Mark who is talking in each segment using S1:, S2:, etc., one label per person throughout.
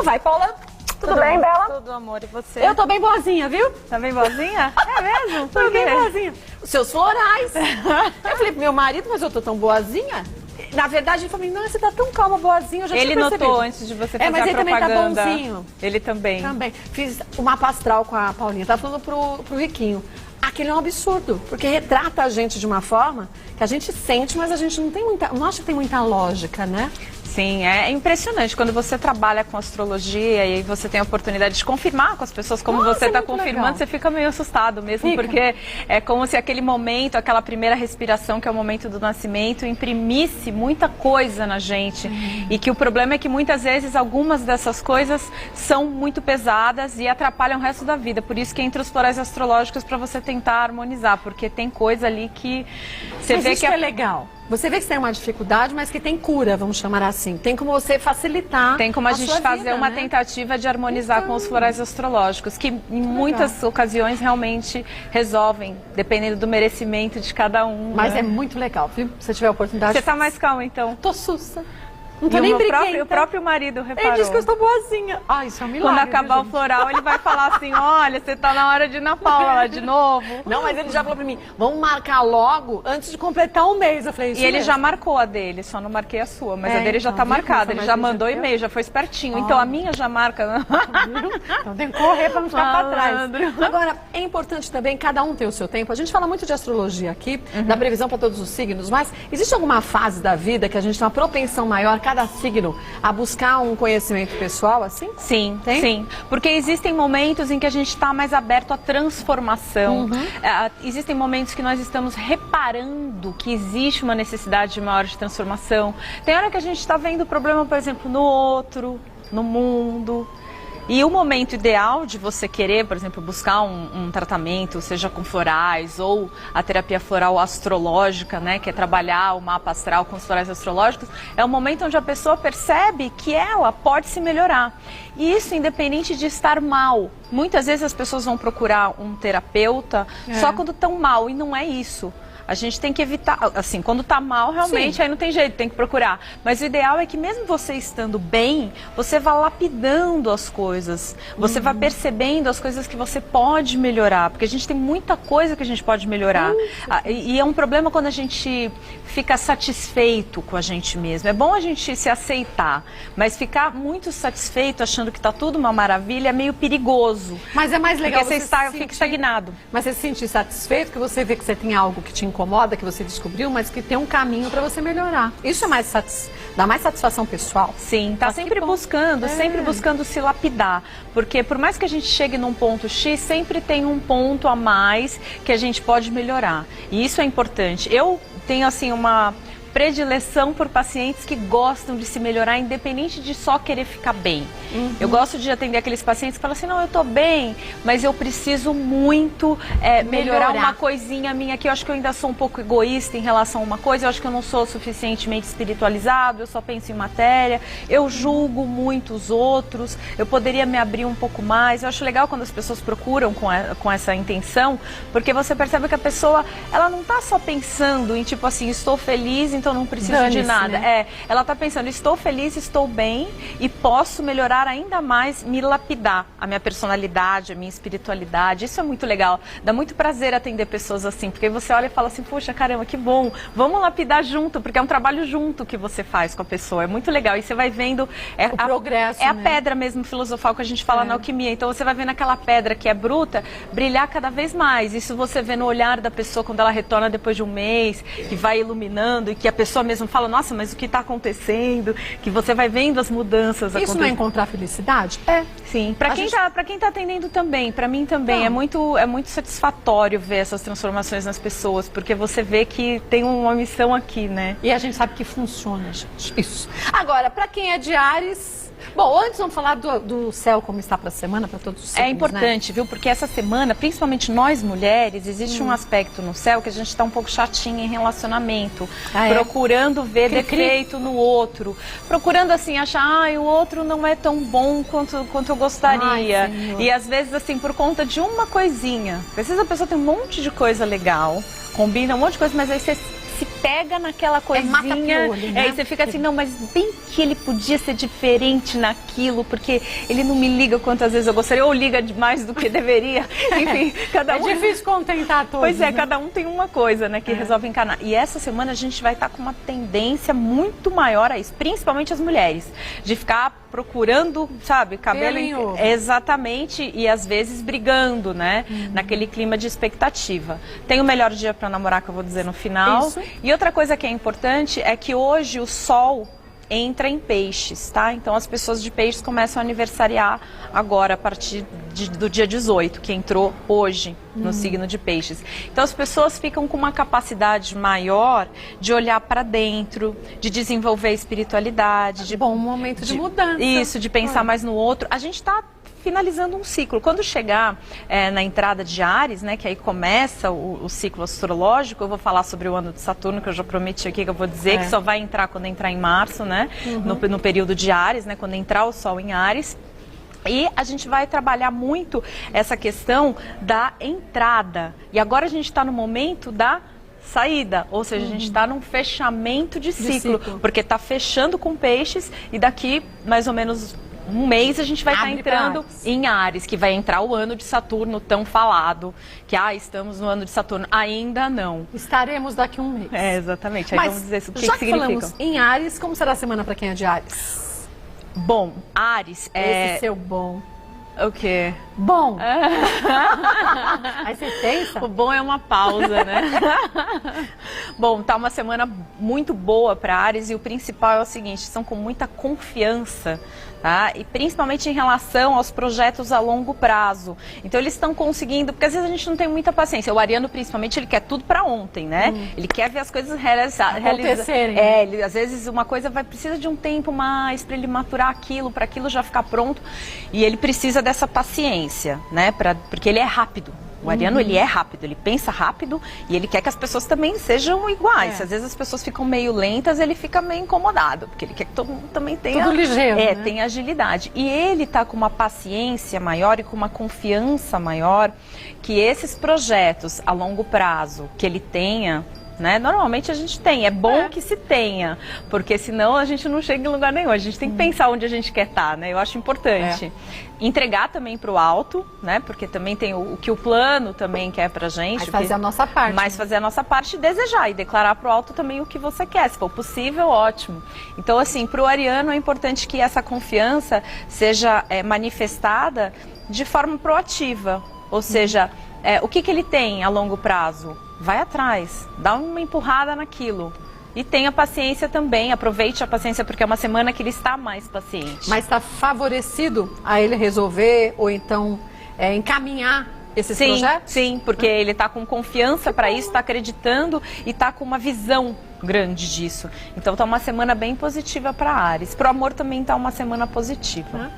S1: vai, Paula. Tudo bem, Bela?
S2: Tudo, amor. E você?
S1: Eu tô bem boazinha, viu?
S2: Tá bem boazinha? É mesmo?
S1: Tô bem boazinha. Os seus florais. Eu falei pro meu marido, mas eu tô tão boazinha. Na verdade, ele falou, não, você tá tão calma, boazinha, eu já
S2: Ele
S1: tinha percebido.
S2: notou antes de você fazer
S1: mas
S2: a
S1: ele
S2: propaganda.
S1: também tá bonzinho.
S2: Ele também.
S1: Também. Fiz o mapa astral com a Paulinha, tava falando pro Riquinho. Aquele é um absurdo, porque retrata a gente de uma forma que a gente sente, mas a gente não tem muita, não acha que tem muita lógica, né?
S2: Sim, é impressionante quando você trabalha com astrologia e você tem a oportunidade de confirmar com as pessoas como você está confirmando, legal. Você fica meio assustado mesmo, porque é como se aquele momento, aquela primeira respiração, que é o momento do nascimento, imprimisse muita coisa na gente. E que o problema é que muitas vezes algumas dessas coisas são muito pesadas e atrapalham o resto da vida. Por isso que entre os florais astrológicos para você tentar harmonizar, porque tem coisa ali que você vê que
S1: é legal. Você vê que tem uma dificuldade, mas que tem cura, vamos chamar assim. Tem como você facilitar.
S2: Tem como a gente fazer
S1: vida,
S2: uma
S1: né?
S2: tentativa de harmonizar com os florais astrológicos, que em muitas ocasiões realmente resolvem, dependendo do merecimento de cada um.
S1: Mas
S2: né?
S1: é muito legal, viu? Se você tiver a oportunidade.
S2: Você tá mais calma, então?
S1: Tô sussa. Não tô nem briguenta.
S2: O próprio marido reparou.
S1: Ele disse que eu estou boazinha. Ah, isso é um milagre.
S2: Quando acabar o floral, ele vai falar assim, olha, você tá na hora de ir na Paula de novo.
S1: Não, mas ele já falou pra mim, vamos marcar logo antes de completar um mês. Eu falei, isso
S2: E ele
S1: mesmo.
S2: já marcou a dele, só não marquei a sua, mas a dele já tá marcada. Ele já mandou e-mail, já foi espertinho. Então a minha já marca.
S1: Então tem que correr pra não ficar pra trás.
S2: Malandro.
S1: Agora, é importante também, cada um tem o seu tempo. A gente fala muito de astrologia aqui, da previsão para todos os signos, mas existe alguma fase da vida que a gente tem uma propensão maior, cada signo, a buscar um conhecimento pessoal, assim?
S2: Sim,
S1: Tem?
S2: sim. Porque existem momentos em que a gente está mais aberto à transformação. Existem momentos que nós estamos reparando que existe uma necessidade maior de transformação. Tem hora que a gente está vendo o problema, por exemplo, no outro, no mundo. E o momento ideal de você querer, por exemplo, buscar um tratamento, seja com florais ou a terapia floral astrológica, né, que é trabalhar o mapa astral com os florais astrológicos, é o momento onde a pessoa percebe que ela pode se melhorar. E isso independente de estar mal. Muitas vezes as pessoas vão procurar um terapeuta só quando estão mal, e não é isso. A gente tem que evitar, assim, quando tá mal, realmente, aí não tem jeito, tem que procurar. Mas o ideal é que mesmo você estando bem, você vá lapidando as coisas. Você vá percebendo as coisas que você pode melhorar. Porque a gente tem muita coisa que a gente pode melhorar. E é um problema quando a gente fica satisfeito com a gente mesmo. É bom a gente se aceitar, mas ficar muito satisfeito achando que tá tudo uma maravilha é meio perigoso.
S1: Mas é mais legal
S2: porque você fica estagnado.
S1: Mas você se sentir satisfeito, que você vê que você tem algo que te incomoda, que você descobriu, mas que tem um caminho para você melhorar. Isso é mais dá mais satisfação pessoal.
S2: Sim, tá sempre buscando se lapidar, porque por mais que a gente chegue num ponto X, sempre tem um ponto a mais que a gente pode melhorar. E isso é importante. Eu tenho assim uma predileção por pacientes que gostam de se melhorar, independente de só querer ficar bem. Eu gosto de atender aqueles pacientes que falam assim, não, eu tô bem, mas eu preciso muito melhorar uma coisinha minha aqui. Eu acho que eu ainda sou um pouco egoísta em relação a uma coisa, eu acho que eu não sou suficientemente espiritualizado, eu só penso em matéria, eu julgo muito os outros, eu poderia me abrir um pouco mais. Eu acho legal quando as pessoas procuram com essa intenção, porque você percebe que a pessoa, ela não tá só pensando em tipo assim, estou feliz, então não preciso de nada.
S1: Né?
S2: Ela está pensando, estou feliz, estou bem e posso melhorar ainda mais, me lapidar a minha personalidade, a minha espiritualidade. Isso é muito legal. Dá muito prazer atender pessoas assim, porque você olha e fala assim, puxa, caramba, que bom. Vamos lapidar junto, porque é um trabalho junto que você faz com a pessoa. É muito legal. E você vai vendo...
S1: o progresso,
S2: a pedra mesmo filosofal que a gente fala na alquimia. Então você vai vendo aquela pedra que é bruta brilhar cada vez mais. Isso você vê no olhar da pessoa quando ela retorna depois de um mês, que vai iluminando e que a pessoa mesmo fala, nossa, mas o que está acontecendo? Que você vai vendo as mudanças acontecendo.
S1: Isso não é encontrar felicidade?
S2: Sim, para quem tá atendendo também, para mim também, é muito satisfatório ver essas transformações nas pessoas, porque você vê que tem uma missão aqui, né?
S1: E a gente sabe que funciona, gente. Isso. Agora, para quem é de Áries... Bom, antes vamos falar do céu, como está para a semana, para todos os signos,
S2: É importante,
S1: né?
S2: viu? Porque essa semana, principalmente nós mulheres, existe um aspecto no céu que a gente está um pouco chatinha em relacionamento. Procurando ver defeito no outro. Procurando, assim, achar, o outro não é tão bom quanto eu gostaria. E às vezes, assim, por conta de uma coisinha. Às vezes a pessoa tem um monte de coisa legal, combina um monte de coisa, mas aí você se pega naquela coisinha,
S1: mata-piolho, né?
S2: E você fica assim, não, mas bem que ele podia ser diferente naquilo, porque ele não me liga quantas vezes eu gostaria, ou liga mais do que deveria. Enfim, cada um...
S1: É difícil contentar todos.
S2: Pois é,
S1: né?
S2: cada um tem uma coisa, né, que resolve encanar. E essa semana a gente vai estar com uma tendência muito maior a isso, principalmente as mulheres, de ficar procurando, sabe, cabelo... Exatamente, e às vezes brigando, né, naquele clima de expectativa. Tem o melhor dia para namorar, que eu vou dizer no final.
S1: Isso.
S2: E outra coisa que é importante é que hoje o sol entra em peixes, tá? Então as pessoas de peixes começam a aniversariar agora, a partir do dia 18, que entrou hoje no signo de peixes. Então as pessoas ficam com uma capacidade maior de olhar para dentro, de desenvolver a espiritualidade.
S1: Bom, um momento de mudança.
S2: Isso, de pensar mais no outro. A gente está finalizando um ciclo. Quando chegar na entrada de Áries, né, que aí começa o ciclo astrológico, eu vou falar sobre o ano de Saturno, que eu já prometi aqui, que eu vou dizer que só vai entrar quando entrar em março, né, no período de Áries, né, quando entrar o Sol em Áries. E a gente vai trabalhar muito essa questão da entrada. E agora a gente está no momento da saída, ou seja, a gente está num fechamento de ciclo, porque está fechando com peixes e daqui mais ou menos um mês a gente vai estar entrando em Áries, que vai entrar o ano de Saturno tão falado, que estamos no ano de Saturno. Ainda não.
S1: Estaremos daqui um mês.
S2: Exatamente. Aí
S1: Mas,
S2: vamos dizer o que
S1: já que
S2: significa.
S1: falamos em Áries, como será a semana para quem é de Áries?
S2: Bom, Áries
S1: Esse seu bom.
S2: O quê?
S1: Bom. Aí você pensa?
S2: O bom é uma pausa, né? Bom, tá uma semana muito boa para Áries e o principal é o seguinte, estão com muita confiança, tá? E principalmente em relação aos projetos a longo prazo. Então eles estão conseguindo, porque às vezes a gente não tem muita paciência. O ariano, principalmente, ele quer tudo para ontem, né? Ele quer ver as coisas
S1: acontecerem.
S2: Ele, às vezes uma coisa precisa de um tempo mais para ele maturar aquilo, para aquilo já ficar pronto. E ele precisa dessa paciência, né? Porque ele é rápido. O ariano, ele é rápido, ele pensa rápido e ele quer que as pessoas também sejam iguais. Às vezes as pessoas ficam meio lentas, ele fica meio incomodado, porque ele quer que todo mundo também tenha...
S1: Tudo ligeiro, né?
S2: Tem agilidade. E ele tá com uma paciência maior e com uma confiança maior que esses projetos a longo prazo que ele tenha... Né? Normalmente a gente tem, é bom que se tenha, porque senão a gente não chega em lugar nenhum, a gente tem que pensar onde a gente quer estar, né? Eu acho importante. Entregar também para o alto, né? Porque também tem o que o plano também quer pra gente.
S1: Mas fazer a nossa parte.
S2: Mas fazer a nossa parte e desejar, e declarar para o alto também o que você quer, se for possível, ótimo. Então assim, para o ariano é importante que essa confiança seja manifestada de forma proativa, ou seja, o que ele tem a longo prazo? Vai atrás, dá uma empurrada naquilo. E tenha paciência também, aproveite a paciência, porque é uma semana que ele está mais paciente.
S1: Mas está favorecido a ele resolver ou então encaminhar esses projetos?
S2: Sim, porque ele está com confiança para isso, está acreditando e está com uma visão grande disso. Então está uma semana bem positiva para Áries. Para o amor também está uma semana positiva.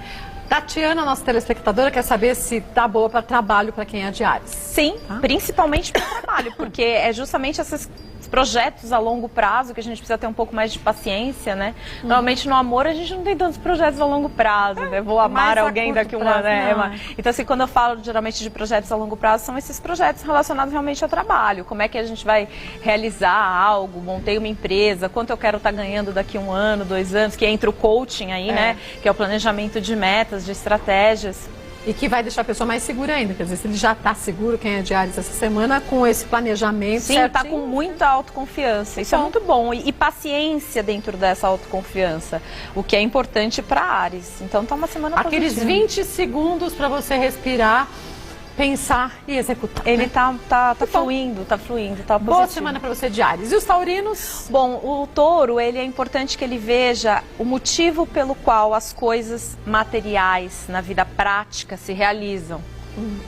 S1: Tatiana, nossa telespectadora, quer saber se tá boa para trabalho para quem é de Áries.
S2: Sim, principalmente para trabalho, porque é justamente esses projetos a longo prazo que a gente precisa ter um pouco mais de paciência, né? Normalmente no amor a gente não tem tantos projetos a longo prazo, né? Vou amar alguém daqui um ano, né? Então assim, quando eu falo geralmente de projetos a longo prazo, são esses projetos relacionados realmente ao trabalho. Como é que a gente vai realizar algo, montei uma empresa, quanto eu quero estar ganhando daqui um ano, 2 anos, que entra o coaching aí, né? Que é o planejamento de metas, de estratégias.
S1: E que vai deixar a pessoa mais segura ainda. Quer dizer, se ele já está seguro, quem é de Áries essa semana, com esse planejamento.
S2: Sim, está com muita autoconfiança. Isso é muito bom. E paciência dentro dessa autoconfiança. O que é importante para Áries. Então está uma semana positiva.
S1: Aqueles 20 segundos para você respirar, pensar e executar.
S2: Ele tá fluindo, tá positivo.
S1: Boa semana para você de Áries. E os taurinos?
S2: Bom, o touro, ele é importante que ele veja o motivo pelo qual as coisas materiais na vida prática se realizam.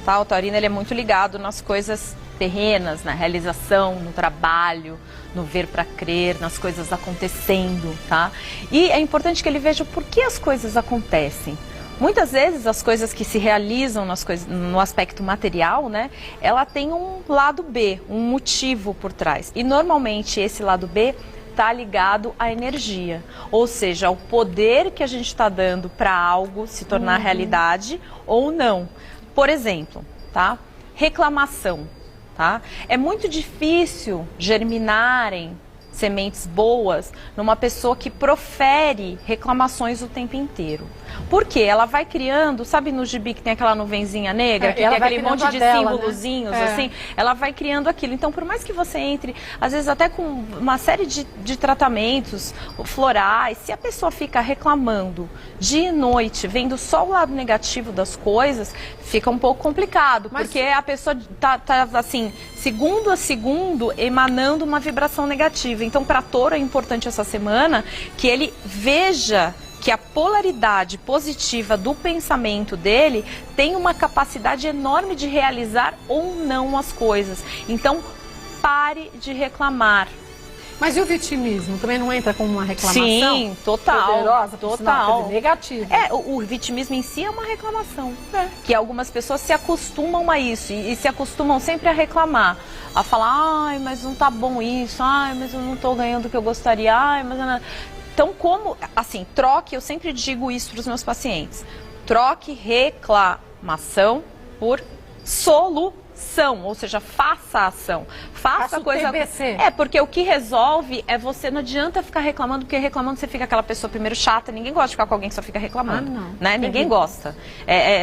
S2: Tá? O taurino, ele é muito ligado nas coisas terrenas, na realização, no trabalho, no ver para crer, nas coisas acontecendo, tá? E é importante que ele veja por que as coisas acontecem. Muitas vezes as coisas que se realizam no aspecto material, né, ela tem um lado B, um motivo por trás. E normalmente esse lado B está ligado à energia, ou seja, ao poder que a gente está dando para algo se tornar realidade ou não. Por exemplo, tá? Reclamação. Tá? É muito difícil germinarem sementes boas numa pessoa que profere reclamações o tempo inteiro. Por quê? Ela vai criando, sabe no gibi que tem aquela nuvenzinha negra, que tem aquele monte de símbolozinhos, né? Assim, ela vai criando aquilo. Então, por mais que você entre, às vezes até com uma série de tratamentos florais, se a pessoa fica reclamando dia e noite, vendo só o lado negativo das coisas, fica um pouco complicado, porque a pessoa tá assim, segundo a segundo, emanando uma vibração negativa. Então, para touro é importante essa semana que ele veja que a polaridade positiva do pensamento dele tem uma capacidade enorme de realizar ou não as coisas. Então, pare de reclamar.
S1: Mas e o vitimismo? Também não entra como uma reclamação?
S2: Sim, total.
S1: Poderosa,
S2: total.
S1: Negativo.
S2: O vitimismo em si é uma reclamação. Que algumas pessoas se acostumam a isso e se acostumam sempre a reclamar. A falar, ai, mas não tá bom isso, ai, mas eu não tô ganhando o que eu gostaria, ai, mas... Então, assim, troque, eu sempre digo isso para os meus pacientes, troque reclamação por solução, ou seja, faça a ação. Faça a coisa.
S1: TBC.
S2: Porque o que resolve é você, não adianta ficar reclamando, porque reclamando você fica aquela pessoa primeiro chata, ninguém gosta de ficar com alguém que só fica reclamando.
S1: Não.
S2: Né? Ninguém gosta.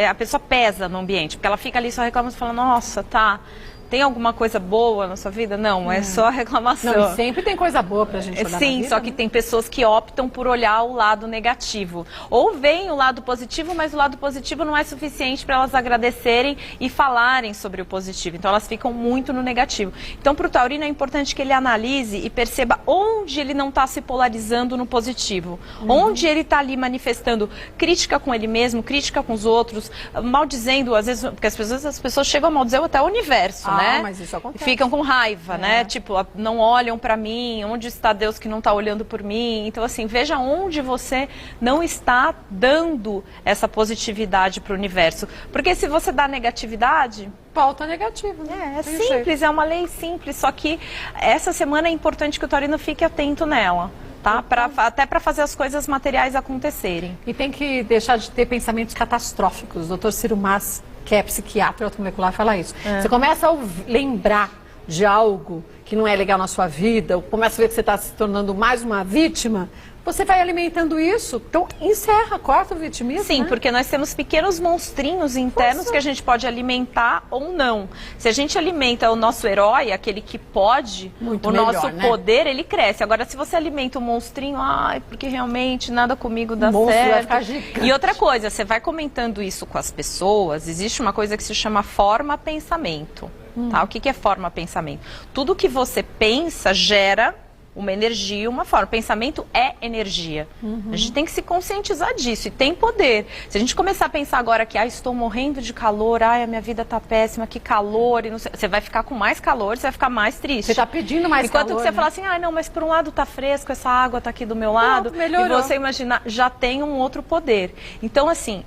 S2: A pessoa pesa no ambiente, porque ela fica ali só reclamando e fala, nossa, tá... Tem alguma coisa boa na sua vida? Não, é só reclamação.
S1: Não, e sempre tem coisa boa pra gente olhar.
S2: Sim,
S1: na vida,
S2: só que tem pessoas que optam por olhar o lado negativo. Ou veem o lado positivo, mas o lado positivo não é suficiente para elas agradecerem e falarem sobre o positivo. Então elas ficam muito no negativo. Então para o taurino é importante que ele analise e perceba onde ele não está se polarizando no positivo. Onde ele está ali manifestando crítica com ele mesmo, crítica com os outros, maldizendo, às vezes, porque as pessoas chegam a maldizer até o universo, né?
S1: Mas isso acontece.
S2: Ficam com raiva, né? Tipo, não olham pra mim, onde está Deus que não está olhando por mim? Então, assim, veja onde você não está dando essa positividade pro universo. Porque se você dá negatividade...
S1: Volta negativo.
S2: É simples, é uma lei simples, só que essa semana é importante que o taurino fique atento nela. Tá? Até para fazer as coisas materiais acontecerem.
S1: E tem que deixar de ter pensamentos catastróficos. O Dr. Ciro Mas, que é psiquiatra automolecular, fala isso. Você começa a lembrar de algo que não é legal na sua vida, ou começa a ver que você está se tornando mais uma vítima, você vai alimentando isso. Então, encerra, corta o vitimismo.
S2: Sim,
S1: né?
S2: porque nós temos pequenos monstrinhos internos que a gente pode alimentar ou não. Se a gente alimenta o nosso herói, aquele que pode,
S1: muito
S2: o
S1: melhor,
S2: nosso
S1: né?
S2: poder, ele cresce. Agora, se você alimenta o monstrinho, ai, porque realmente nada comigo dá
S1: monstro vai
S2: certo.
S1: ficar gigante.
S2: E outra coisa, você vai comentando isso com as pessoas, existe uma coisa que se chama forma-pensamento. Tá? O que é forma-pensamento? Tudo que você pensa gera uma energia, uma forma. Pensamento é energia. A gente tem que se conscientizar disso e tem poder. Se a gente começar a pensar agora que estou morrendo de calor, a minha vida tá péssima, que calor, e não sei, você vai ficar com mais calor, você vai ficar mais triste.
S1: Você está pedindo mais calor.
S2: Enquanto que você fala assim, não, mas por um lado tá fresco, essa água tá aqui do meu lado,
S1: melhorou.
S2: E você imaginar, já tem um outro poder. Então, assim,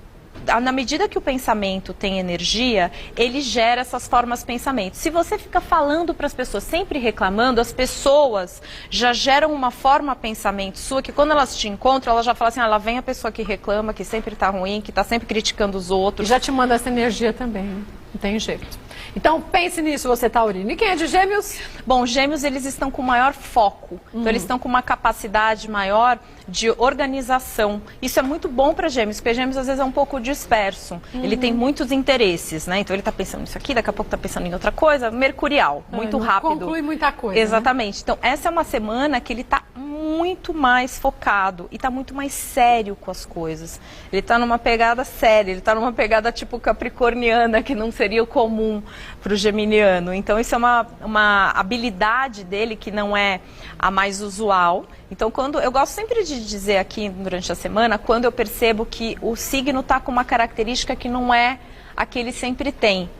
S2: na medida que o pensamento tem energia, ele gera essas formas de pensamento. Se você fica falando para as pessoas, sempre reclamando, as pessoas já geram uma forma de pensamento sua, que quando elas te encontram, elas já falam assim, lá vem a pessoa que reclama, que sempre está ruim, que está sempre criticando os outros.
S1: E já te manda essa energia também, não tem jeito. Então, pense nisso, você taurino. E quem é de Gêmeos?
S2: Bom, Gêmeos, eles estão com maior foco. Então, eles estão com uma capacidade maior de organização. Isso é muito bom para Gêmeos, porque Gêmeos, às vezes, é um pouco disperso. Ele tem muitos interesses, né? Então, ele está pensando nisso aqui, daqui a pouco está pensando em outra coisa. Mercurial, muito rápido.
S1: Conclui muita coisa.
S2: Exatamente. Né? Então, essa é uma semana que ele está muito mais focado e está muito mais sério com as coisas. Ele está numa pegada séria, ele está numa pegada tipo capricorniana, que não seria o comum para o geminiano. Então, isso é uma habilidade dele que não é a mais usual. Então, eu gosto sempre de dizer aqui durante a semana, quando eu percebo que o signo está com uma característica que não é a que ele sempre tem.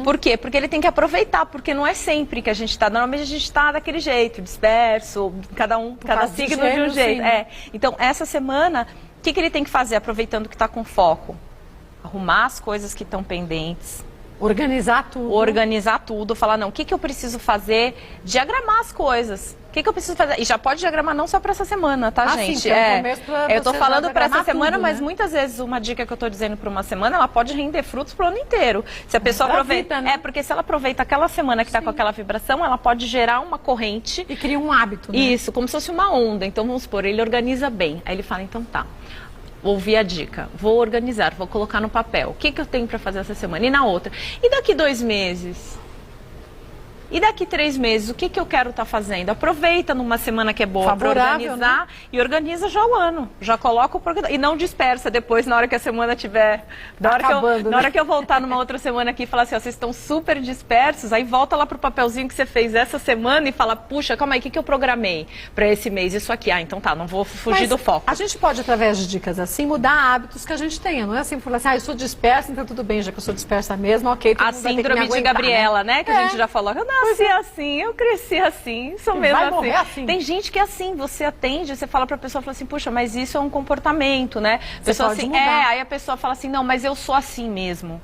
S2: Por quê? Porque ele tem que aproveitar, porque não é sempre que a gente está. Normalmente a gente está daquele jeito, disperso, cada signo de um jeito. Então, essa semana, o que ele tem que fazer, aproveitando que está com foco? Arrumar as coisas que estão pendentes.
S1: Organizar tudo.
S2: Organizar tudo, falar, não, o que eu preciso fazer? Diagramar as coisas. que eu preciso fazer? E já pode diagramar não só para essa semana, tá, gente?
S1: Sim, é um começo pra
S2: eu tô
S1: você
S2: falando
S1: já
S2: para essa
S1: diagramar
S2: semana,
S1: tudo,
S2: mas
S1: né?
S2: muitas vezes uma dica que eu tô dizendo para uma semana, ela pode render frutos pro ano inteiro. Se a pessoa
S1: Pra
S2: aproveita,
S1: vida, né?
S2: porque se ela aproveita aquela semana que tá com aquela vibração, ela pode gerar uma corrente.
S1: E cria um hábito, né?
S2: Isso, como se fosse uma onda. Então vamos supor, ele organiza bem. Aí ele fala, então tá. Ouvi a dica, vou organizar, vou colocar no papel. O que eu tenho para fazer essa semana? E na outra? E daqui 2 meses? E daqui 3 meses, o que eu quero estar fazendo? Aproveita numa semana que é boa para organizar, né? E organiza já o ano. Já coloca o programa. E não dispersa depois, na hora que a semana tiver... Na hora que eu voltar numa outra semana aqui e falar assim, ó, vocês estão super dispersos, aí volta lá pro papelzinho que você fez essa semana e fala, puxa, calma aí, o que eu programei para esse mês? Isso aqui. Ah, então tá, não vou fugir do foco.
S1: A gente pode, através de dicas assim, mudar hábitos que a gente tenha. Não é assim, falar assim, eu sou dispersa, então tudo bem, já que eu sou dispersa mesmo, ok.
S2: A síndrome de Gabriela, né? Que a gente já falou. Eu nasci assim, eu cresci assim, sou mesmo
S1: vai
S2: assim.
S1: Morrer assim.
S2: Tem gente que é assim, você atende, você fala pra pessoa, fala assim, puxa, mas isso é um comportamento, né?
S1: Você
S2: pessoa
S1: pode
S2: assim,
S1: mudar.
S2: aí a pessoa fala assim, não, mas eu sou assim mesmo.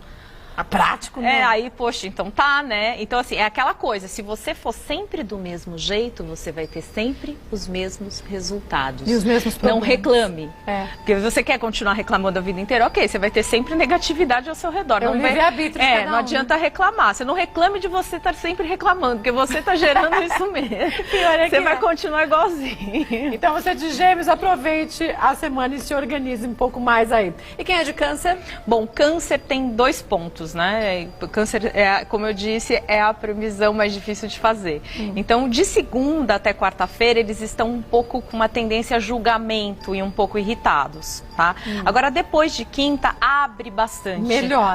S1: Prático, né?
S2: Aí, poxa, então tá, né? Então, assim, é aquela coisa, se você for sempre do mesmo jeito, você vai ter sempre os mesmos resultados.
S1: E os mesmos problemas.
S2: Não reclame.
S1: Porque
S2: você quer continuar reclamando a vida inteira, ok, você vai ter sempre negatividade ao seu redor.
S1: Não livre-arbítrio de cada um,
S2: não adianta reclamar. Você não reclame de você estar sempre reclamando, porque você está gerando isso mesmo. Você vai continuar igualzinho.
S1: Então, você de Gêmeos, aproveite a semana e se organize um pouco mais aí. E quem é de Câncer?
S2: Bom, Câncer tem 2 pontos, né? Câncer, como eu disse, é a previsão mais difícil de fazer. Então, de segunda até quarta-feira, eles estão um pouco com uma tendência a julgamento e um pouco irritados, tá? Agora, depois de quinta, abre bastante.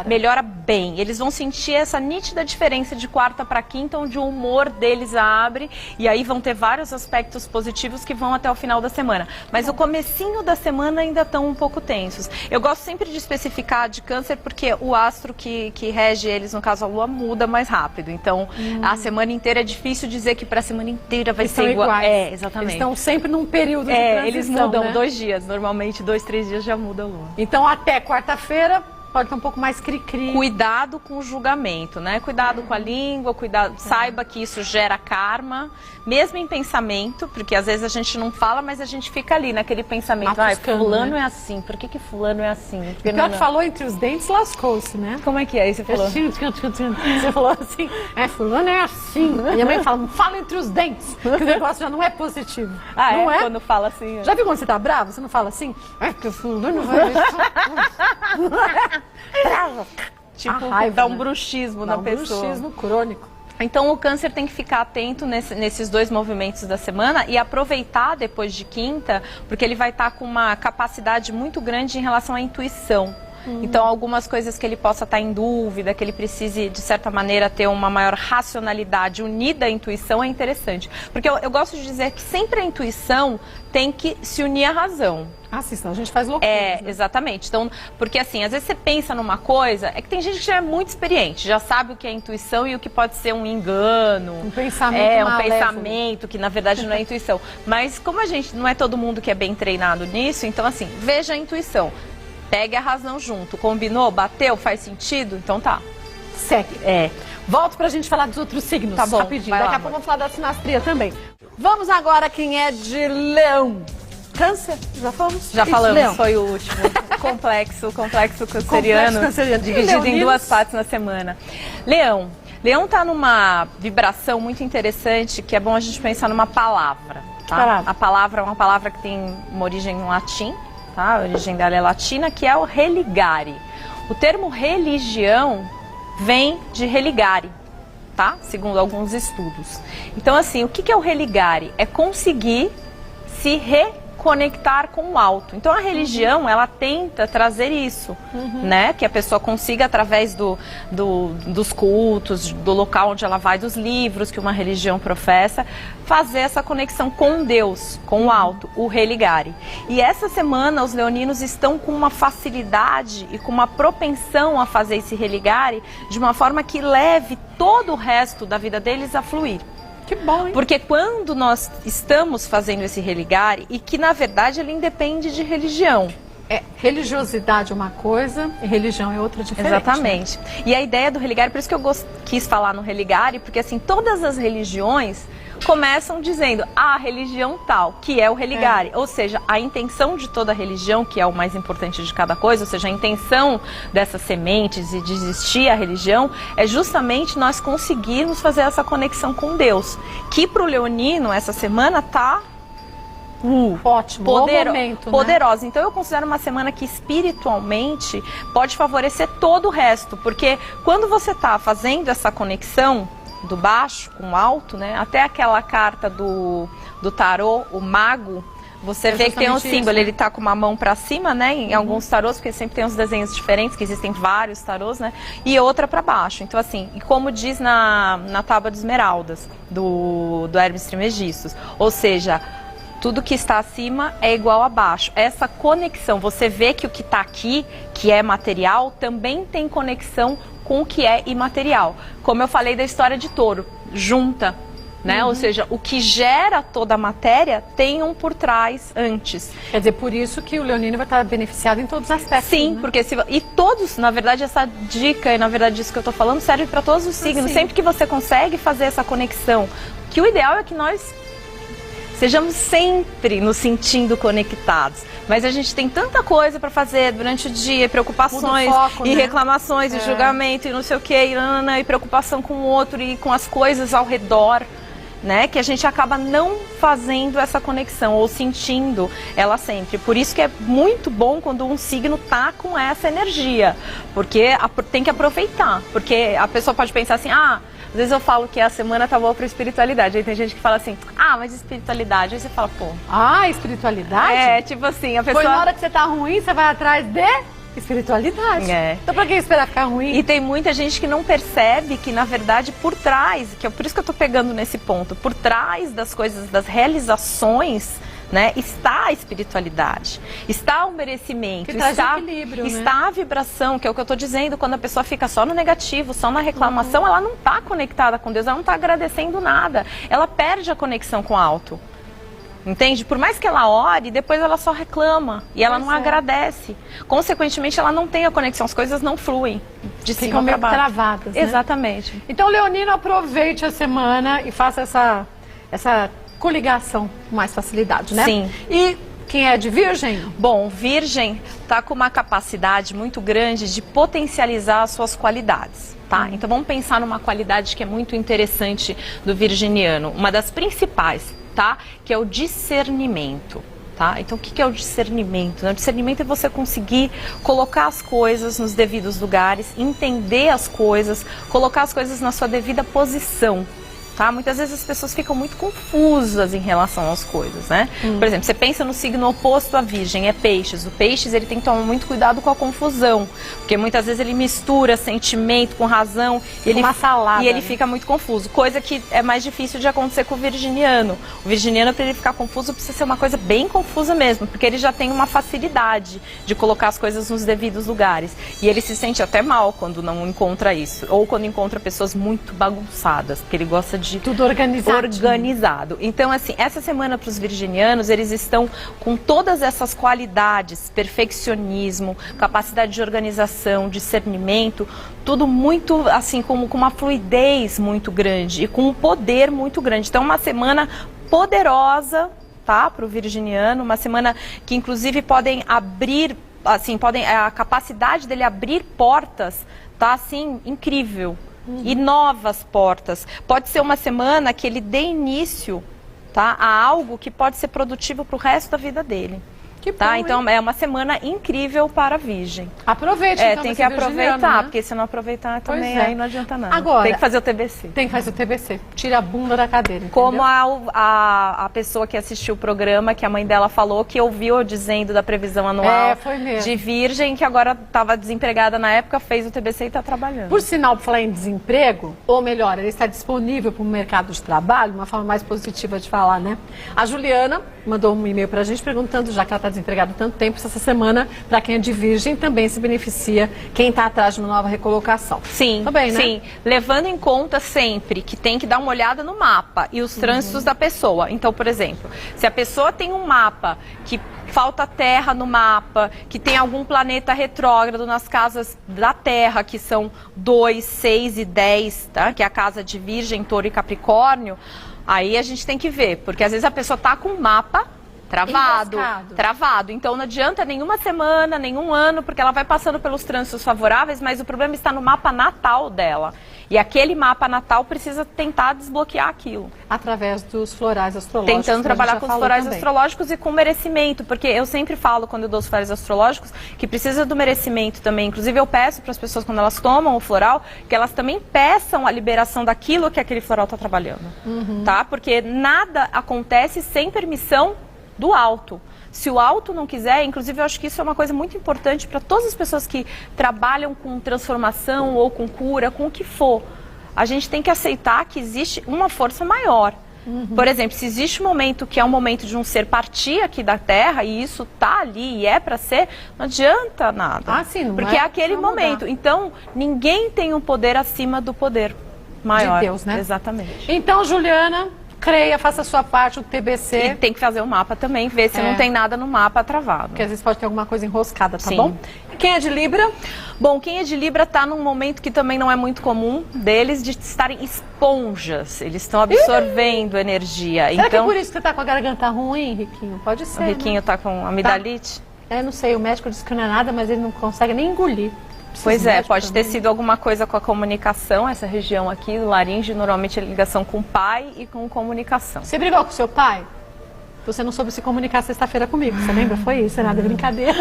S2: Melhora bem. Eles vão sentir essa nítida diferença de quarta para quinta, onde o humor deles abre e aí vão ter vários aspectos positivos que vão até o final da semana. Mas o comecinho da semana ainda estão um pouco tensos. Eu gosto sempre de especificar de Câncer porque o astro que rege eles, no caso a Lua, muda mais rápido. Então, a semana inteira é difícil dizer que para a semana inteira vai ser igual. Exatamente.
S1: Eles estão sempre num período de transição,
S2: eles mudam,
S1: né?
S2: 2 dias. Normalmente, 2, 3 dias já muda a Lua.
S1: Então, até quarta-feira, pode estar um pouco mais cri-cri.
S2: Cuidado com o julgamento, né? Cuidado com a língua, saiba que isso gera karma, mesmo em pensamento, porque às vezes a gente não fala, mas a gente fica ali naquele pensamento, fulano, né? É assim, por que fulano é assim? Porque
S1: pior que falou entre os dentes, lascou-se, né?
S2: Como é que é? Aí você falou?
S1: Você falou assim, fulano é assim. E a mãe fala, fala entre os dentes, que o negócio já não é positivo. Não é?
S2: Quando fala assim.
S1: Já viu quando você tá bravo? Você não fala assim? Porque fulano vai...
S2: Tipo,
S1: raiva,
S2: dá um
S1: né?
S2: bruxismo na pessoa.
S1: Bruxismo crônico.
S2: Então o Câncer tem que ficar atento nesses 2 movimentos da semana e aproveitar depois de quinta, porque ele vai estar com uma capacidade muito grande em relação à intuição. Então, algumas coisas que ele possa estar em dúvida, que ele precise, de certa maneira, ter uma maior racionalidade unida à intuição é interessante. Porque eu gosto de dizer que sempre a intuição tem que se unir à razão.
S1: Sim, senão a gente faz loucura. Né?
S2: Exatamente. Então, porque assim, às vezes você pensa numa coisa, é que tem gente que já é muito experiente, já sabe o que é intuição e o que pode ser um engano.
S1: Um pensamento malévolo.
S2: Pensamento que na verdade não é intuição. Mas como a gente, não é todo mundo que é bem treinado nisso, então assim, veja a intuição. Pegue a razão junto. Combinou? Bateu? Faz sentido? Então tá.
S1: Segue. Volto pra gente falar dos outros signos.
S2: Tá bom.
S1: Rapidinho. Daqui a pouco vamos falar da sinastria também. Vamos agora quem é de Leão. Câncer? Já fomos?
S2: Já falamos,
S1: Leão.
S2: foi o último. complexo canceriano, dividido em 2 partes na semana. Leão. Leão tá numa vibração muito interessante, que é bom a gente pensar numa palavra. Tá? A palavra é uma palavra que tem uma origem no latim. Tá? A origem dela é latina, que é o religare. O termo religião vem de religare, tá? Segundo alguns estudos. Então, assim, o que é o religare? É conseguir se reconectar com o alto. Então, a religião, ela tenta trazer isso, né? Que a pessoa consiga, através dos cultos, do local onde ela vai, dos livros que uma religião professa, fazer essa conexão com Deus, com o alto, o religare. E essa semana os leoninos estão com uma facilidade e com uma propensão a fazer esse religare de uma forma que leve todo o resto da vida deles a fluir.
S1: Que bom, hein?
S2: Porque quando nós estamos fazendo esse religare, e que na verdade ele independe de religião.
S1: Religiosidade é uma coisa e religião é outra diferente.
S2: Exatamente.
S1: Né?
S2: E a ideia do religare, por isso que eu quis falar no religare, porque assim, todas as religiões, começam dizendo a religião tal, que é o religare. Ou seja, a intenção de toda religião, que é o mais importante de cada coisa, ou seja, a intenção dessas sementes e de existir a religião, é justamente nós conseguirmos fazer essa conexão com Deus. Que para o leonino, essa semana tá
S1: ótimo, momento,
S2: poderosa. Né? Então eu considero uma semana que espiritualmente pode favorecer todo o resto, porque quando você está fazendo essa conexão do baixo com o alto, né? Até aquela carta do tarô, o mago, você vê que tem um símbolo, né? Ele tá com uma mão para cima, né? Em alguns tarôs, porque sempre tem uns desenhos diferentes, que existem vários tarôs, né? E outra para baixo. Então assim, e como diz na Tábua de Esmeraldas, do Hermes Trismegistus, ou seja, tudo que está acima é igual a baixo. Essa conexão, você vê que o que está aqui, que é material, também tem conexão com o que é imaterial. Como eu falei da história de touro, junta, né? Ou seja, o que gera toda a matéria tem um por trás antes.
S1: Quer dizer, por isso que o leonino vai estar beneficiado em todos os aspectos.
S2: Sim,
S1: né?
S2: porque e todos, na verdade, essa dica e na verdade isso que eu estou falando serve para todos os signos. Sempre que você consegue fazer essa conexão, que o ideal é que nós sejamos sempre nos sentindo conectados. Mas a gente tem tanta coisa para fazer durante o dia, preocupações,
S1: foco,
S2: e
S1: né?
S2: reclamações, e julgamento, e não sei o quê, e preocupação com o outro, e com as coisas ao redor, né? Que a gente acaba não fazendo essa conexão, ou sentindo ela sempre. Por isso que é muito bom quando um signo tá com essa energia, porque tem que aproveitar. Porque a pessoa pode pensar assim, às vezes eu falo que a semana tá boa para espiritualidade. Aí tem gente que fala assim, mas espiritualidade. Aí você fala, pô.
S1: Espiritualidade?
S2: É, tipo assim, a pessoa.
S1: Foi na hora que você tá ruim, você vai atrás de espiritualidade. Então pra que esperar ficar ruim?
S2: E tem muita gente que não percebe que, na verdade, por trás, que é por isso que eu tô pegando nesse ponto, por trás das coisas, das realizações, né, está a espiritualidade, está o merecimento, está
S1: equilíbrio,
S2: está, né? A vibração, que é o que eu estou dizendo, quando a pessoa fica só no negativo, só na reclamação, ela não está conectada com Deus, ela não está agradecendo nada, ela perde a conexão com o alto. Entende? Por mais que ela ore, depois ela só reclama e ela não agradece. Consequentemente, ela não tem a conexão, as coisas não fluem de cima para baixo.
S1: Travadas, né?
S2: Exatamente.
S1: Então, leonino, aproveite a semana e faça essa coligação com mais facilidade, né?
S2: Sim.
S1: E quem é de virgem?
S2: Bom, virgem está com uma capacidade muito grande de potencializar as suas qualidades, tá? Então vamos pensar numa qualidade que é muito interessante do virginiano, uma das principais, tá? Que é o discernimento. Tá? Então o que é o discernimento? O discernimento é você conseguir colocar as coisas nos devidos lugares, entender as coisas, colocar as coisas na sua devida posição. Tá? Muitas vezes as pessoas ficam muito confusas em relação às coisas, né? Por exemplo, você pensa no signo oposto à virgem, é peixes. O peixes, ele tem que tomar muito cuidado com a confusão, porque muitas vezes ele mistura sentimento com razão e
S1: uma salada,
S2: e ele fica muito confuso, coisa que é mais difícil de acontecer com o virginiano. O virginiano, para ele ficar confuso, precisa ser uma coisa bem confusa mesmo, porque ele já tem uma facilidade de colocar as coisas nos devidos lugares. E ele se sente até mal quando não encontra isso, ou quando encontra pessoas muito bagunçadas, porque ele gosta de
S1: tudo organizado.
S2: Então, assim, essa semana para os virginianos, eles estão com todas essas qualidades, perfeccionismo, capacidade de organização, discernimento, tudo muito, assim, com uma fluidez muito grande e com um poder muito grande. Então, uma semana poderosa, tá, para o virginiano, uma semana que, inclusive, podem abrir, assim, a capacidade dele abrir portas, tá, assim, incrível. E novas portas. Pode ser uma semana que ele dê início, tá, a algo que pode ser produtivo para o resto da vida dele. Tá? Então é uma semana incrível para a virgem.
S1: Aproveite, então,
S2: tem que aproveitar, né? Porque se não aproveitar também aí não adianta nada. Agora, tem que fazer o TBC.
S1: Tem que fazer o TBC. Tira a bunda da cadeira.
S2: Como a pessoa que assistiu o programa, que a mãe dela falou, que ouviu eu dizendo da previsão anual de virgem, que agora estava desempregada na época, fez o TBC e está trabalhando.
S1: Por sinal, por falar em desemprego, ou melhor, ele está disponível para o mercado de trabalho, uma forma mais positiva de falar, né? A Juliana mandou um e-mail para a gente perguntando, já que ela está desempregado há tanto tempo, se essa semana, para quem é de virgem, também se beneficia quem está atrás de uma nova recolocação.
S2: Sim,
S1: também, né?
S2: Sim, levando em conta sempre que tem que dar uma olhada no mapa e os trânsitos da pessoa. Então, por exemplo, se a pessoa tem um mapa que falta terra no mapa, que tem algum planeta retrógrado nas casas da terra, que são 2, 6 e 10, tá? Que é a casa de Virgem, Touro e Capricórnio, Aí a gente tem que ver, porque às vezes a pessoa tá com o mapa travado. Então não adianta nenhuma semana, nenhum ano, porque ela vai passando pelos trânsitos favoráveis, mas o problema está no mapa natal dela. E aquele mapa natal precisa tentar desbloquear aquilo.
S1: Através dos florais astrológicos.
S2: Tentando trabalhar com os florais astrológicos e com merecimento, porque eu sempre falo, quando eu dou os florais astrológicos, que precisa do merecimento também. Inclusive eu peço para as pessoas, quando elas tomam o floral, que elas também peçam a liberação daquilo que aquele floral está trabalhando. Tá? Porque nada acontece sem permissão do alto. Se o alto não quiser, inclusive eu acho que isso é uma coisa muito importante para todas as pessoas que trabalham com transformação ou com cura, com o que for. A gente tem que aceitar que existe uma força maior. Por exemplo, se existe um momento que é um momento de um ser partir aqui da Terra e isso tá ali e é para ser, não adianta nada.
S1: Sim,
S2: porque é aquele momento.
S1: Mudar.
S2: Então, ninguém tem um poder acima do poder maior.
S1: De Deus, né?
S2: Exatamente.
S1: Então, Juliana, creia, faça a sua parte, o TBC.
S2: E tem que fazer o mapa também, ver se não tem nada no mapa travado.
S1: Porque às vezes pode ter alguma coisa enroscada, tá
S2: Sim.
S1: bom? Quem é de Libra?
S2: Bom, quem é de Libra está num momento que também não é muito comum deles, de estarem esponjas. Eles estão absorvendo energia.
S1: Será que é por isso que você está com a garganta ruim, Riquinho? Pode ser,
S2: O Riquinho está com amidalite?
S1: Não sei, o médico disse que não é nada, mas ele não consegue nem engolir.
S2: Pois é, pode ter sido alguma coisa com a comunicação, essa região aqui, do laringe, normalmente é ligação com o pai e com comunicação.
S1: Você brigou com seu pai? Você não soube se comunicar sexta-feira comigo, você lembra? Foi isso, nada, brincadeira.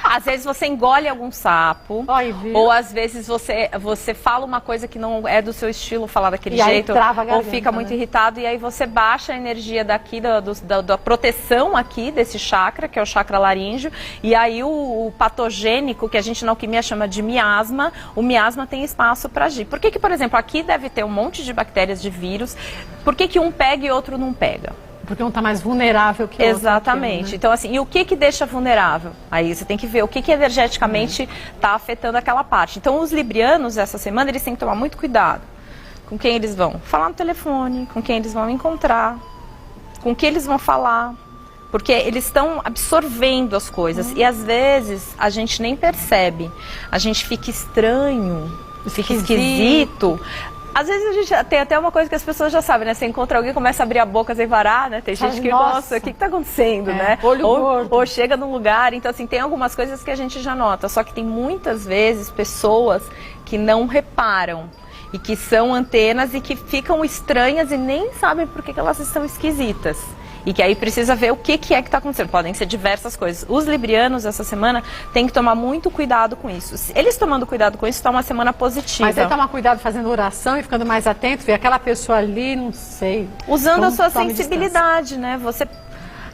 S2: Às vezes você engole algum sapo, ou às vezes você fala uma coisa que não é do seu estilo falar daquele jeito, ou fica muito irritado, e aí você baixa a energia daqui, da proteção aqui desse chakra, que é o chakra laríngeo, e aí o patogênico, que a gente na alquimia chama de miasma, o miasma tem espaço para agir. Por que, por exemplo, aqui deve ter um monte de bactérias, de vírus, por que um pega e outro não pega?
S1: Porque um está mais vulnerável que o outro.
S2: Exatamente. Né? Então, assim, e o que deixa vulnerável? Aí você tem que ver o que energeticamente está afetando aquela parte. Então, os librianos, essa semana, eles têm que tomar muito cuidado com quem eles vão falar no telefone, com quem eles vão encontrar, com que eles vão falar. Porque eles estão absorvendo as coisas. E, às vezes, a gente nem percebe. A gente fica estranho, fica esquisito. Às vezes a gente tem até uma coisa que as pessoas já sabem, né? Você encontra alguém, começa a abrir a boca sem parar, né? Tem gente que, nossa, o que está acontecendo, né? Ou chega num lugar, então assim, tem algumas coisas que a gente já nota, só que tem muitas vezes pessoas que não reparam e que são antenas e que ficam estranhas e nem sabem por que elas estão esquisitas. E que aí precisa ver o que é que está acontecendo. Podem ser diversas coisas. Os librianos, essa semana, têm que tomar muito cuidado com isso. Eles tomando cuidado com isso, está uma semana positiva.
S1: Mas você toma cuidado fazendo oração e ficando mais atento, ver aquela pessoa ali, não sei.
S2: Usando a sua sensibilidade, né?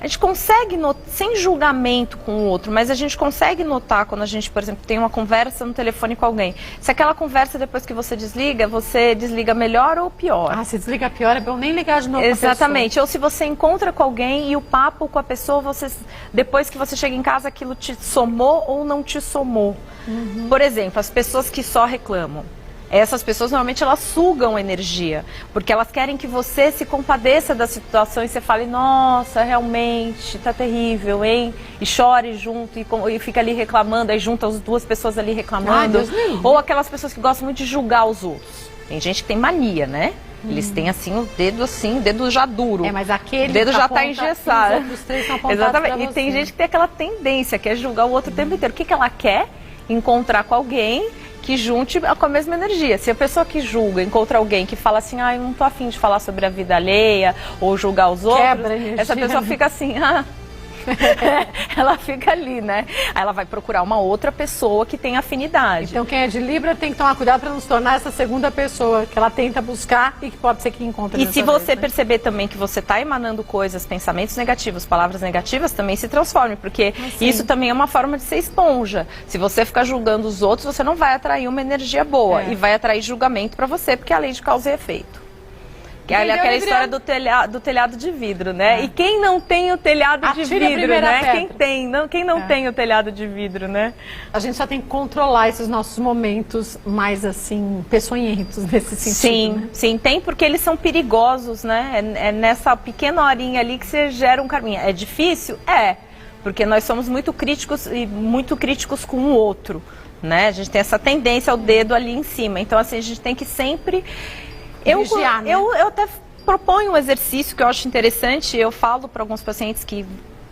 S2: A gente consegue, sem julgamento com o outro, mas a gente consegue notar quando a gente, por exemplo, tem uma conversa no telefone com alguém. Se aquela conversa, depois que você desliga melhor ou pior.
S1: Se desliga pior, é bom nem ligar de novo.
S2: Exatamente. Ou se você encontra com alguém e o papo com a pessoa, depois que você chega em casa, aquilo te somou ou não te somou. Por exemplo, as pessoas que só reclamam. Essas pessoas, normalmente, elas sugam energia, porque elas querem que você se compadeça da situação e você fale, nossa, realmente, tá terrível, hein? E chore junto e fica ali reclamando, aí junta as duas pessoas ali reclamando. Ou aquelas pessoas que gostam muito de julgar os outros. Tem gente que tem mania, né? Eles têm assim o dedo já duro.
S1: Mas aquele
S2: o dedo já está engessado.
S1: Os outros três são apontados.
S2: Exatamente. E tem gente que tem aquela tendência, que é julgar o outro o tempo inteiro. O que ela quer? Encontrar com alguém que junte com a mesma energia. Se a pessoa que julga encontra alguém que fala assim, eu não tô afim de falar sobre a vida alheia ou julgar os outros, essa pessoa fica assim, ela fica ali, né? Aí ela vai procurar uma outra pessoa que tem afinidade.
S1: Então quem é de Libra tem que tomar cuidado para não se tornar essa segunda pessoa que ela tenta buscar e que pode ser que encontre.
S2: E se você perceber também que você está emanando coisas, pensamentos negativos, palavras negativas, também se transforme, porque isso também é uma forma de ser esponja. Se você ficar julgando os outros, você não vai atrair uma energia boa e vai atrair julgamento para você, porque é a lei de causa e efeito. Que é aquela história do telhado de vidro, né? E quem não tem o telhado de vidro, né? Quem não tem o telhado de vidro, né?
S1: A gente só tem que controlar esses nossos momentos mais, assim, peçonhentos nesse sentido.
S2: Sim,
S1: né?
S2: Sim, tem, porque eles são perigosos, né? É nessa pequena horinha ali que você gera um karminha. É difícil? É, porque nós somos muito críticos e muito críticos com o outro, né? A gente tem essa tendência ao dedo ali em cima. Então, assim, a gente tem que sempre...
S1: Vigiar, né?
S2: Eu até propõe um exercício que eu acho interessante. Eu falo para alguns pacientes que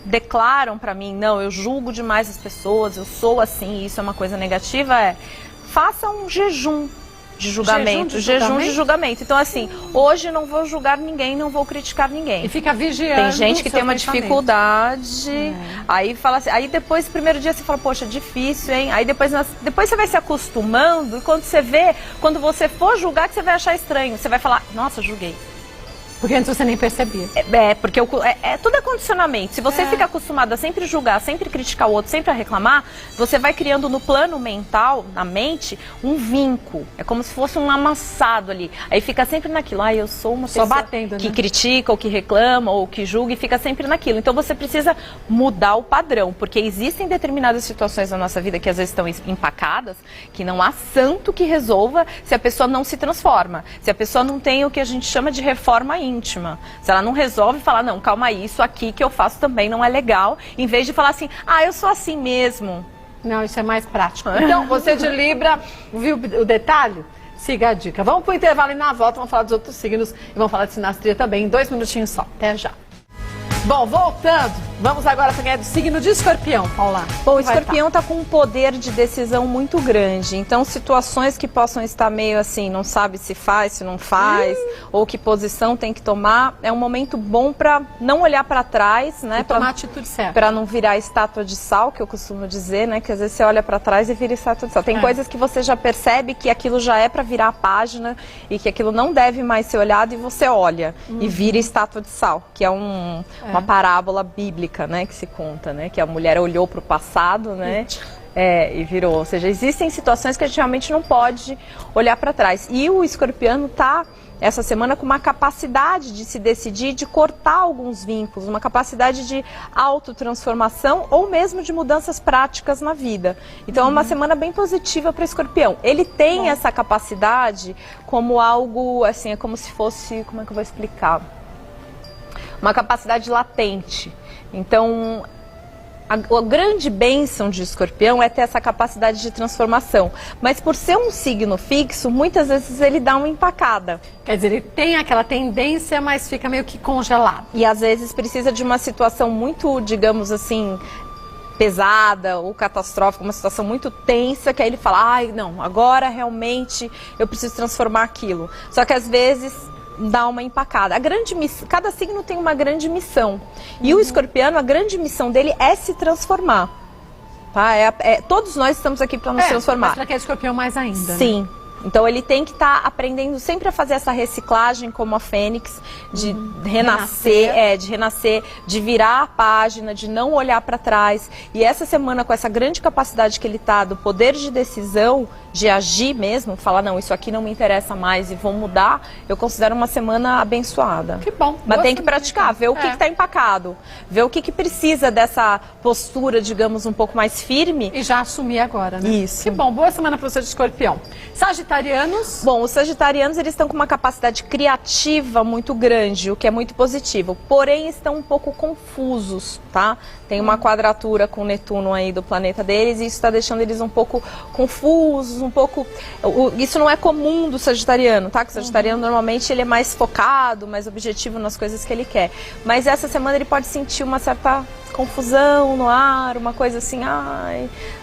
S2: declaram para mim, não, eu julgo demais as pessoas, eu sou assim, isso é uma coisa negativa, faça um jejum de julgamento, jejum de julgamento. Então, assim, hoje não vou julgar ninguém, não vou criticar ninguém.
S1: E fica vigiando.
S2: Tem gente que tem uma dificuldade, aí fala assim, aí depois, primeiro dia você fala, poxa, difícil, hein? Aí depois você vai se acostumando e quando você vê, quando você for julgar, que você vai achar estranho. Você vai falar, nossa, julguei.
S1: Porque antes você nem percebia.
S2: Porque tudo é condicionamento. Se você fica acostumado a sempre julgar, sempre criticar o outro, sempre a reclamar, você vai criando no plano mental, na mente, um vinco. É como se fosse um amassado ali. Aí fica sempre naquilo. Eu sou uma pessoa
S1: batendo,
S2: que
S1: né?
S2: critica, ou que reclama, ou que julga, e fica sempre naquilo. Então você precisa mudar o padrão, porque existem determinadas situações na nossa vida que às vezes estão empacadas, que não há santo que resolva se a pessoa não se transforma. Se a pessoa não tem o que a gente chama de reforma íntima. Se ela não resolve falar, não, calma aí, isso aqui que eu faço também não é legal, em vez de falar assim, eu sou assim mesmo.
S1: Não, isso é mais prático. Então, você de Libra, viu o detalhe? Siga a dica. Vamos pro intervalo e na volta vamos falar dos outros signos e vamos falar de sinastria também em 2 minutinhos só. Até já. Bom, voltando, vamos agora para quem é do signo de Escorpião, Paula.
S2: Bom, o Escorpião está com um poder de decisão muito grande, então situações que possam estar meio assim, não sabe se faz, se não faz, ou que posição tem que tomar, é um momento bom para não olhar para trás, né?
S1: Tomar a atitude certa.
S2: Para não virar estátua de sal, que eu costumo dizer, né? Que às vezes você olha para trás e vira estátua de sal. Tem coisas que você já percebe que aquilo já é para virar a página e que aquilo não deve mais ser olhado e você olha e vira estátua de sal, que é uma parábola bíblica, né, que se conta, né, que a mulher olhou para o passado, né, e virou. Ou seja, existem situações que a gente realmente não pode olhar para trás. E o escorpiano está essa semana com uma capacidade de se decidir, de cortar alguns vínculos, uma capacidade de autotransformação ou mesmo de mudanças práticas na vida. Então é uma semana bem positiva para o escorpião. Ele tem essa capacidade como algo, assim, é como se fosse, como é que eu vou explicar? Uma capacidade latente. Então, a grande bênção de Escorpião é ter essa capacidade de transformação. Mas por ser um signo fixo, muitas vezes ele dá uma empacada.
S1: Quer dizer, ele tem aquela tendência, mas fica meio que congelado.
S2: E às vezes precisa de uma situação muito, digamos assim, pesada ou catastrófica, uma situação muito tensa, que aí ele fala, não, agora realmente eu preciso transformar aquilo. Só que às vezes dá uma empacada. Cada signo tem uma grande missão. E o escorpiano, a grande missão dele é se transformar. Tá? Todos nós estamos aqui para nos transformar.
S1: Mas para que é escorpião mais ainda.
S2: Sim.
S1: Né?
S2: Então ele tem que estar aprendendo sempre a fazer essa reciclagem como a fênix, de renascer, de virar a página, de não olhar para trás. E essa semana, com essa grande capacidade que ele está, do poder de decisão, de agir mesmo, falar, não, isso aqui não me interessa mais e vou mudar, eu considero uma semana abençoada.
S1: Que bom.
S2: Mas tem que praticar, ver o que está empacado, ver o que precisa dessa postura, digamos, um pouco mais firme.
S1: E já assumir agora, né?
S2: Isso.
S1: Que bom, boa semana para você de escorpião. Sagitarianos?
S2: Bom, os sagitarianos, eles estão com uma capacidade criativa muito grande, o que é muito positivo. Porém, estão um pouco confusos, tá? Tem uma quadratura com Netuno aí do planeta deles e isso está deixando eles um pouco confusos, um pouco... Isso não é comum do sagitariano, tá? Que o sagitariano, normalmente, ele é mais focado, mais objetivo nas coisas que ele quer. Mas essa semana ele pode sentir uma certa confusão no ar, uma coisa assim,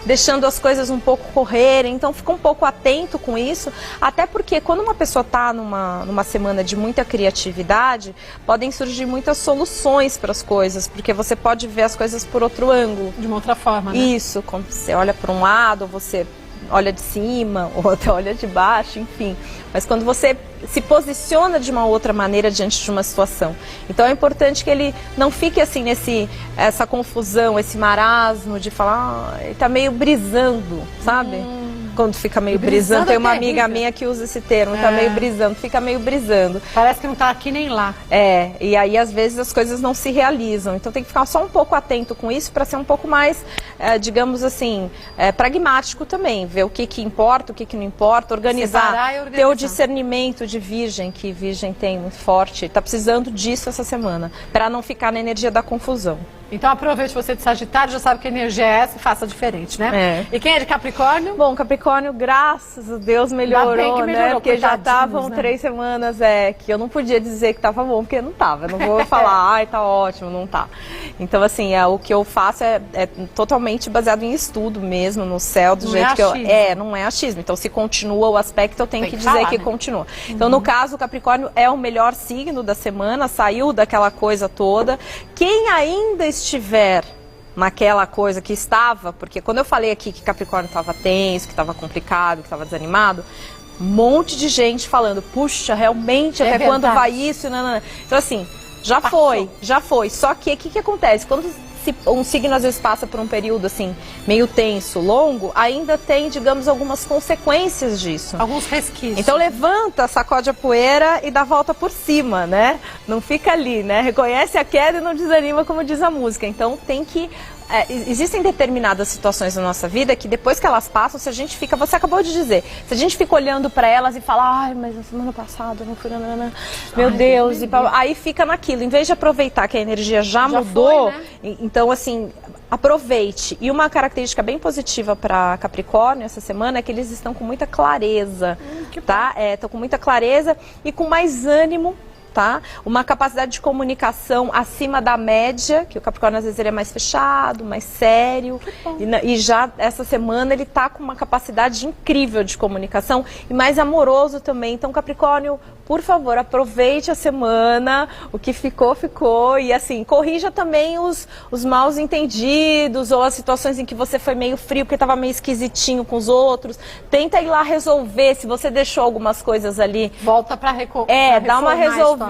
S2: deixando as coisas um pouco correrem. Então fica um pouco atento com isso, até porque quando uma pessoa está numa semana de muita criatividade, podem surgir muitas soluções para as coisas, porque você pode ver as coisas por outro ângulo.
S1: De uma outra forma, né?
S2: Isso, quando você olha para um lado, você olha de cima, ou até olha de baixo, enfim. Mas quando você se posiciona de uma outra maneira diante de uma situação. Então é importante que ele não fique assim essa confusão, esse marasmo de falar, ele tá meio brisando, sabe? Quando fica meio brisando, tem uma amiga minha que usa esse termo, tá meio brisando, fica meio brisando.
S1: Parece que não tá aqui nem lá.
S2: E aí às vezes as coisas não se realizam, então tem que ficar só um pouco atento com isso para ser um pouco mais, digamos assim, pragmático também, ver o que importa, o que não importa, organizar, ter o discernimento de Virgem, que Virgem tem muito forte, tá precisando disso essa semana, para não ficar na energia da confusão.
S1: Então aproveite você de Sagitário, já sabe que a energia é essa e faça diferente, né? E quem é de Capricórnio?
S2: Bom, Capricórnio, graças a Deus, melhorou, né? Porque já estavam 3 semanas que eu não podia dizer que estava bom, porque não estava. Eu não vou falar, ai, tá ótimo, não tá. Então, assim, o que eu faço é totalmente baseado em estudo mesmo, no céu, do jeito que eu... não é achismo. Então, se continua o aspecto, eu tenho que dizer que continua. Então, no caso, o Capricórnio é o melhor signo da semana, saiu daquela coisa toda. Quem ainda estiver naquela coisa que estava, porque quando eu falei aqui que Capricórnio estava tenso, que estava complicado, que estava desanimado, um monte de gente falando, puxa, realmente, até quando vai isso? Não. Então, assim, já foi. Só que o que acontece? Quando um signo às vezes passa por um período assim, meio tenso, longo, ainda tem, digamos, algumas consequências disso.
S1: Alguns resquícios.
S2: Então levanta, sacode a poeira e dá a volta por cima, né? Não fica ali, né? Reconhece a queda e não desanima, como diz a música. Então tem que... existem determinadas situações na nossa vida que depois que elas passam, se a gente fica, você acabou de dizer, se a gente fica olhando para elas e fala, ai, mas na semana passada eu não fui, meu Deus, aí fica naquilo, em vez de aproveitar que a energia já mudou, foi, né? Então assim, aproveite. E uma característica bem positiva para Capricórnio essa semana é que eles estão com muita clareza, tá? Estão com muita clareza e com mais ânimo. Tá? Uma capacidade de comunicação acima da média, que o Capricórnio às vezes ele é mais fechado, mais sério, e já essa semana ele tá com uma capacidade incrível de comunicação e mais amoroso também. Então, Capricórnio, por favor, aproveite a semana, o que ficou, ficou, e assim, corrija também os maus entendidos ou as situações em que você foi meio frio, porque estava meio esquisitinho com os outros. Tenta ir lá resolver, se você deixou algumas coisas ali.
S1: Volta para
S2: dá uma resolvida.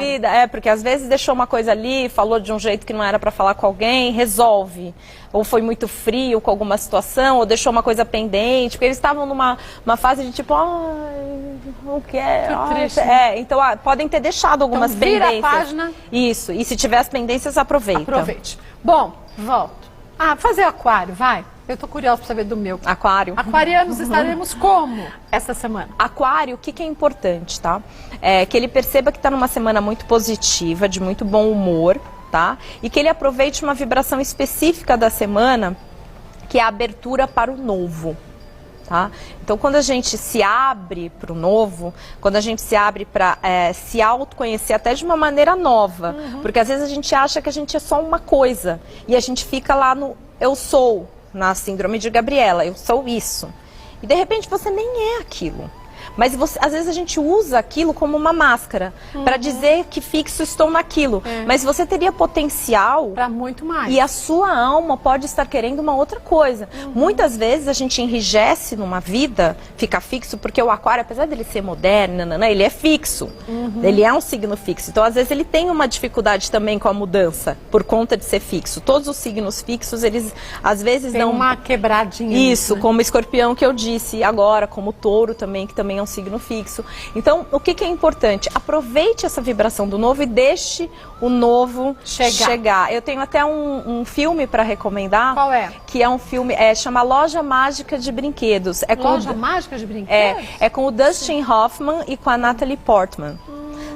S2: Porque às vezes deixou uma coisa ali, falou de um jeito que não era para falar com alguém, resolve. Ou foi muito frio com alguma situação, ou deixou uma coisa pendente, porque eles estavam numa fase de tipo, ai, não quero.
S1: Triste.
S2: Então podem ter deixado algumas pendências.
S1: Vira a página.
S2: Isso, e se tiver as pendências, aproveita.
S1: Aproveite. Bom, volto. Fazer aquário, vai. Eu tô curiosa para saber do meu.
S2: Aquário.
S1: Aquarianos estaremos como essa semana?
S2: Aquário, o que é importante, tá? Que ele perceba que está numa semana muito positiva, de muito bom humor, tá? E que ele aproveite uma vibração específica da semana, que é a abertura para o novo. Tá? Então, quando a gente se abre para o novo, quando a gente se abre para se autoconhecer até de uma maneira nova, porque às vezes a gente acha que a gente é só uma coisa e a gente fica lá no eu sou, na síndrome de Gabriela, eu sou isso. E de repente você nem é aquilo. Mas às vezes a gente usa aquilo como uma máscara para dizer que fixo estou naquilo. Mas você teria potencial
S1: para muito mais.
S2: E a sua alma pode estar querendo uma outra coisa. Muitas vezes a gente enrijece numa vida, fica fixo, porque o aquário, apesar dele ser moderno, ele é fixo. Ele é um signo fixo. Então, às vezes, ele tem uma dificuldade também com a mudança, por conta de ser fixo. Todos os signos fixos, eles às vezes
S1: tem
S2: dão
S1: uma quebradinha.
S2: Isso, né? Como Escorpião que eu disse agora, como Touro também, que também é um signo fixo. Então, o que é importante? Aproveite essa vibração do novo e deixe o novo chegar. Eu tenho até um filme para recomendar.
S1: Qual é?
S2: Que é um filme, chama Loja Mágica de Brinquedos.
S1: Loja Mágica de Brinquedos?
S2: É com o Dustin Hoffman e com a Natalie Portman.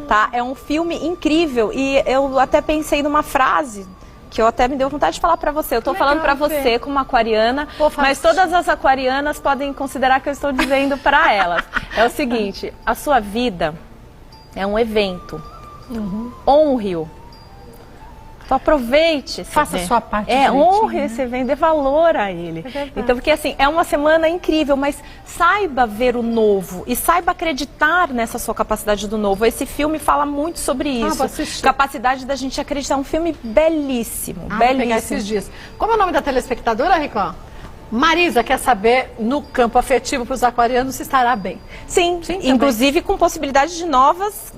S2: Tá? É um filme incrível e eu até pensei numa frase que eu até me deu vontade de falar pra você. Eu tô falando pra você como aquariana, mas todas as aquarianas podem considerar que eu estou dizendo pra elas. É o seguinte, a sua vida é um evento. Honre-o. Então aproveite.
S1: Faça a sua parte.
S2: Honre esse evento, dê valor a ele. Então, porque assim, é uma semana incrível, mas saiba ver o novo e saiba acreditar nessa sua capacidade do novo. Esse filme fala muito sobre isso. Capacidade da gente acreditar. Um filme belíssimo, belíssimo.
S1: Vou pegar esses dias. Como é o nome da telespectadora, Ricó? Marisa quer saber, no campo afetivo para os aquarianos, se estará bem.
S2: Sim, inclusive com possibilidade de novas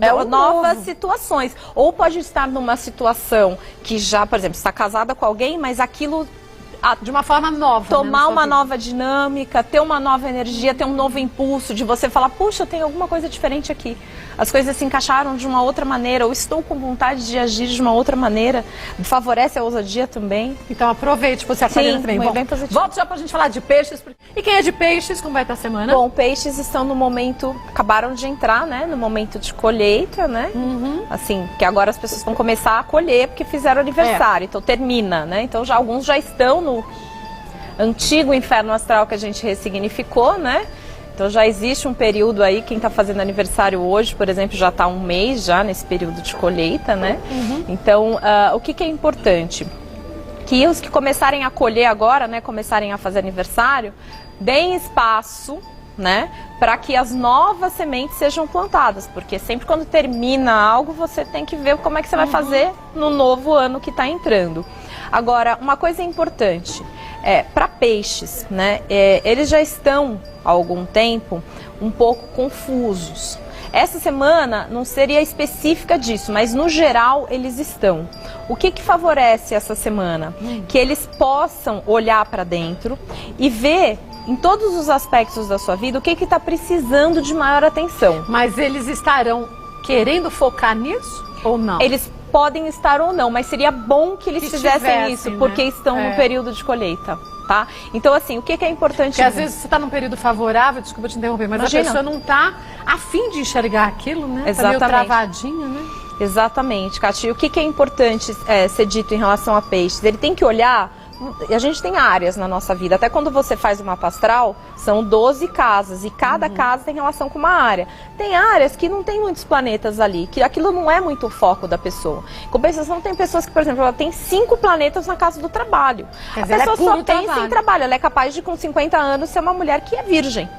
S2: situações. Ou pode estar numa situação que já, por exemplo, está casada com alguém, mas aquilo...
S1: de uma forma nova.
S2: Tomar uma nova dinâmica, ter uma nova energia, ter um novo impulso de você falar, puxa, tem alguma coisa diferente aqui. as coisas se encaixaram de uma outra maneira, ou estou com vontade de agir de uma outra maneira, favorece a ousadia também.
S1: Então aproveite, você aquariana também.
S2: Bom, bem positivo.
S1: Volta já pra gente falar de peixes. E quem é de peixes, como vai estar a semana?
S2: Bom, peixes estão no momento, acabaram de entrar, né, no momento de colheita, né, assim, que agora as pessoas vão começar a colher porque fizeram aniversário, então termina, né, então já alguns já estão no antigo inferno astral que a gente ressignificou, né, então já existe um período aí, quem está fazendo aniversário hoje, por exemplo, já está um mês já nesse período de colheita, né, então o que é importante? Que os que começarem a colher agora, né, começarem a fazer aniversário, deem espaço, né, para que as novas sementes sejam plantadas, porque sempre quando termina algo, você tem que ver como é que você vai fazer no novo ano que está entrando. Agora, uma coisa importante, para peixes, né, eles já estão há algum tempo um pouco confusos. Essa semana não seria específica disso, mas no geral eles estão. O que favorece essa semana? Que eles possam olhar para dentro e ver em todos os aspectos da sua vida o que está precisando de maior atenção.
S1: Mas eles estarão querendo focar nisso ou não?
S2: Eles podem estar ou não, mas seria bom que eles fizessem isso, né? Porque estão no período de colheita. Tá? Então, assim, o que é importante?
S1: Porque às vezes você está num período favorável, desculpa te interromper, mas
S2: Imagina.
S1: a pessoa não está a fim de enxergar aquilo, né?
S2: Exatamente.
S1: Tá meio travadinha, né?
S2: Exatamente, Cátia. E o que é importante ser dito em relação a peixes? Ele tem que olhar. A gente tem áreas na nossa vida, até quando você faz o mapa astral, são 12 casas e cada casa tem relação com uma área. Tem áreas que não tem muitos planetas ali, que aquilo não é muito o foco da pessoa. Em compensação, tem pessoas que, por exemplo, ela tem 5 planetas na casa do trabalho.
S1: Quer
S2: A
S1: dizer,
S2: pessoa
S1: ela é
S2: só
S1: puro
S2: tem
S1: trabalho.
S2: sem trabalho, ela é capaz de com 50 anos ser uma mulher que é virgem.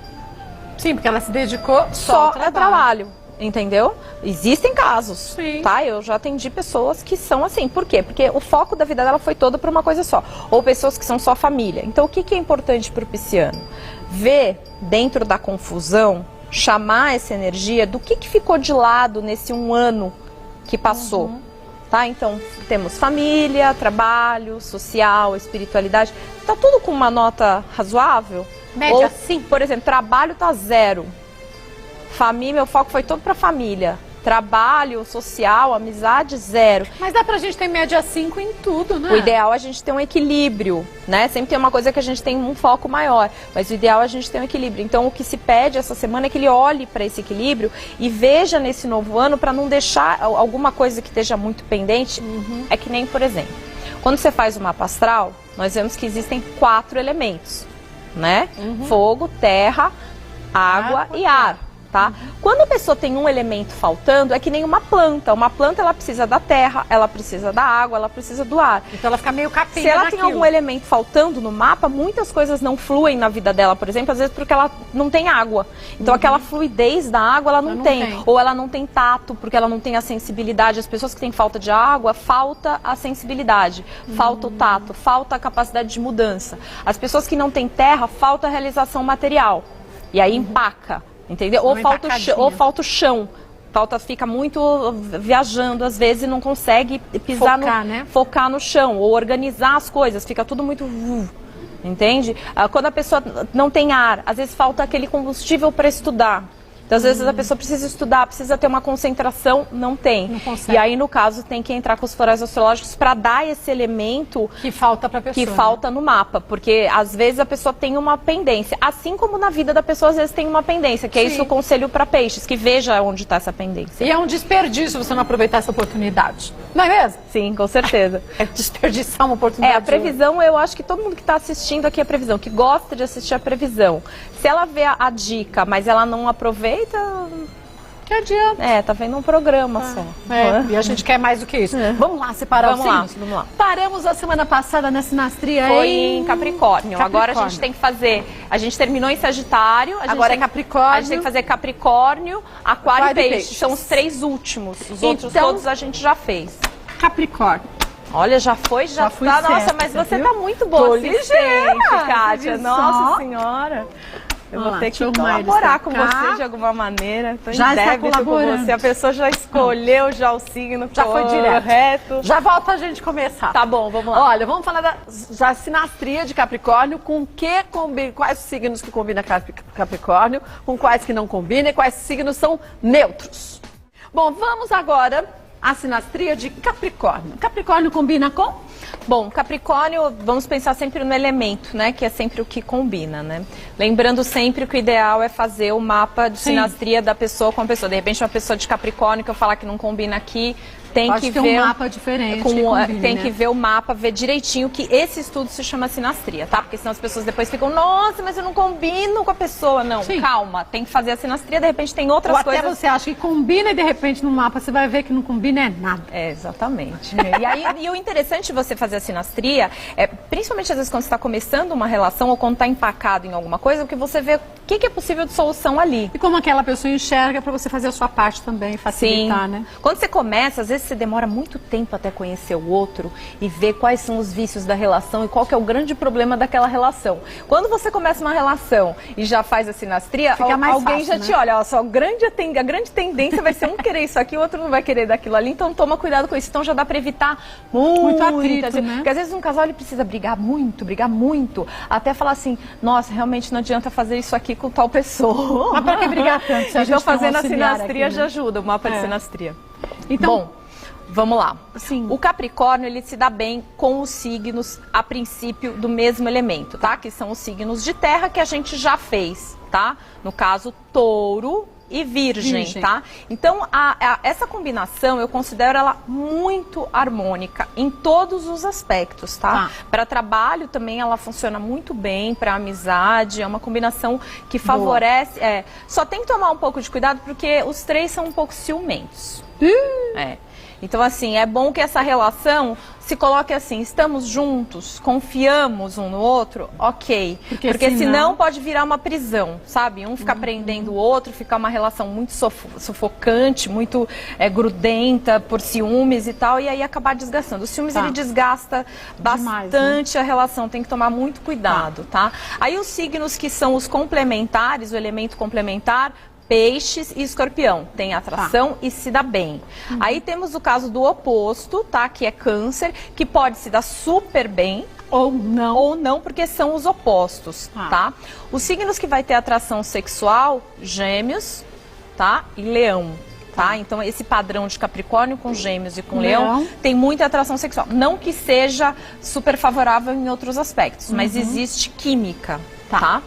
S1: Sim, porque ela se dedicou
S2: Só
S1: ao
S2: a trabalho. Entendeu? Existem casos,
S1: Sim.
S2: tá? Eu já atendi pessoas que são assim. Por quê? Porque o foco da vida dela foi todo para uma coisa só. Ou pessoas que são só família. Então, o que é importante para o pisciano? Ver dentro da confusão, chamar essa energia do que ficou de lado nesse um ano que passou. Tá? Então, temos família, trabalho, social, espiritualidade. Tá tudo com uma nota razoável?
S1: Média,
S2: Ou,
S1: sim.
S2: por exemplo, trabalho tá 0. Família, meu foco foi todo para família. Trabalho, social, amizade, 0.
S1: Mas dá pra gente ter média 5 em tudo, né?
S2: O ideal é a gente ter um equilíbrio, né? Sempre tem uma coisa que a gente tem um foco maior, mas o ideal é a gente ter um equilíbrio. Então, o que se pede essa semana é que ele olhe para esse equilíbrio e veja nesse novo ano, para não deixar alguma coisa que esteja muito pendente. É que nem, por exemplo, quando você faz o mapa astral, nós vemos que existem 4 elementos, né? Fogo, terra, água e ar. Tá? Quando a pessoa tem um elemento faltando, é que nem uma planta. Uma planta, ela precisa da terra, ela precisa da água, ela precisa do ar.
S1: Então ela fica meio capenga
S2: Se ela
S1: naquilo.
S2: tem algum elemento faltando no mapa, muitas coisas não fluem na vida dela, por exemplo, às vezes porque ela não tem água. Então aquela fluidez da água, ela não tem. Ou ela não tem tato, porque ela não tem a sensibilidade. As pessoas que têm falta de água, falta a sensibilidade, falta o tato, falta a capacidade de mudança. As pessoas que não têm terra, falta a realização material. E aí empaca. Entendeu? Ou falta o chão. Fica muito viajando, às vezes, e não consegue pisar focar no chão, ou organizar as coisas, fica tudo muito... Entende? Quando a pessoa não tem ar, às vezes falta aquele combustível para estudar. Então, às vezes a pessoa precisa estudar, precisa ter uma concentração, não tem.
S1: Não consegue.
S2: E aí, no caso, tem que entrar com os florais astrológicos para dar esse elemento
S1: que falta para a pessoa.
S2: Que falta no mapa, porque às vezes a pessoa tem uma pendência. Assim como na vida da pessoa, às vezes tem uma pendência, que é isso o conselho para peixes, que veja onde está essa pendência.
S1: E é um desperdício você não aproveitar essa oportunidade. Não é mesmo?
S2: Sim, com certeza.
S1: É desperdiçar uma oportunidade.
S2: A previsão, eu acho que todo mundo que está assistindo aqui a previsão, que gosta de assistir a previsão, se ela vê a dica, mas ela não aproveita...
S1: Que adianta?
S2: Tá vendo um programa só.
S1: E a gente quer mais do que isso. Vamos lá separar os signos?
S2: Vamos lá.
S1: Paramos a semana passada na sinastria
S2: Foi em Capricórnio. Agora a gente tem que fazer... A gente terminou em Sagitário.
S1: Agora é Capricórnio.
S2: A gente tem que fazer Capricórnio, Aquário e Peixe. São os 3 últimos. Os outros todos a gente já fez.
S1: Capricórnio.
S2: Olha, já foi, já
S1: fui
S2: tá.
S1: certa,
S2: nossa, mas você
S1: viu?
S2: tá muito boa.
S1: Tô ligeira,
S2: Kátia.
S1: viu
S2: Nossa
S1: só?
S2: Senhora. Eu vou ter que colaborar com você de alguma maneira. Tô
S1: já
S2: em débito com você. A pessoa já escolheu já o signo.
S1: Já foi direto. Já volta a gente começar.
S2: Tá bom, vamos lá.
S1: Olha, vamos falar da sinastria de Capricórnio, com que combina, quais signos que combina Capricórnio, com quais que não combina e quais signos são neutros. Bom, vamos agora à sinastria de Capricórnio. Capricórnio combina com?
S2: Bom, Capricórnio, vamos pensar sempre no elemento, né? Que é sempre o que combina, né? Lembrando sempre que o ideal é fazer o mapa de sinastria da pessoa com a pessoa. De repente, uma pessoa de Capricórnio que eu falar que não combina aqui, tem
S1: Pode
S2: que
S1: ter
S2: ver
S1: um mapa diferente.
S2: Tem que ver o mapa, ver direitinho que esse estudo se chama sinastria, tá? Porque senão as pessoas depois ficam, nossa, mas eu não combino com a pessoa. Não, calma, tem que fazer a sinastria, de repente tem outras coisas.
S1: Ou até você acha que combina e de repente no mapa você vai ver que não combina é nada.
S2: É, exatamente. E o interessante de você fazer a sinastria é, principalmente às vezes quando você está começando uma relação ou quando está empacado em alguma coisa, que você vê o que é possível de solução ali.
S1: E como aquela pessoa enxerga para você fazer a sua parte também, facilitar, né?
S2: Quando você começa, às vezes você demora muito tempo até conhecer o outro e ver quais são os vícios da relação e qual que é o grande problema daquela relação. Quando você começa uma relação e já faz a sinastria, alguém já te olha, ó, só a grande tendência vai ser um querer isso aqui, o outro não vai querer daquilo ali, então toma cuidado com isso. Então já dá para evitar muito
S1: atrito, né?
S2: Porque às vezes um casal ele precisa brigar muito, até falar assim, nossa, realmente não adianta fazer isso aqui com tal pessoa.
S1: Mas para que brigar tanto?
S2: Então fazendo a sinastria aqui, né? Já ajuda, o mapa de sinastria.
S1: Então,
S2: bom, vamos lá.
S1: Sim.
S2: O Capricórnio, ele se dá bem com os signos, a princípio, do mesmo elemento, tá? Que são os signos de terra que a gente já fez, tá? No caso, Touro e Virgem, tá? Então, essa combinação, eu considero ela muito harmônica em todos os aspectos, tá? Para trabalho também ela funciona muito bem, para amizade, é uma combinação que favorece... só tem que tomar um pouco de cuidado, porque os três são um pouco ciumentos. Então, assim, é bom que essa relação se coloque assim, estamos juntos, confiamos um no outro, ok. Porque senão pode virar uma prisão, sabe? Um ficar prendendo o outro, ficar uma relação muito sufocante, muito grudenta por ciúmes e tal, e aí acabar desgastando. O ciúmes, ele desgasta bastante a relação, tem que tomar muito cuidado, tá? Aí os signos que são os complementares, o elemento complementar, Peixes e Escorpião, tem atração e se dá bem. Aí temos o caso do oposto, tá? Que é Câncer, que pode se dar super bem ou não, porque são os opostos, tá? Os signos que vai ter atração sexual, Gêmeos, tá? E Leão. Tá? Então, esse padrão de Capricórnio com Gêmeos e com Leão tem muita atração sexual. Não que seja super favorável em outros aspectos, mas existe química, tá?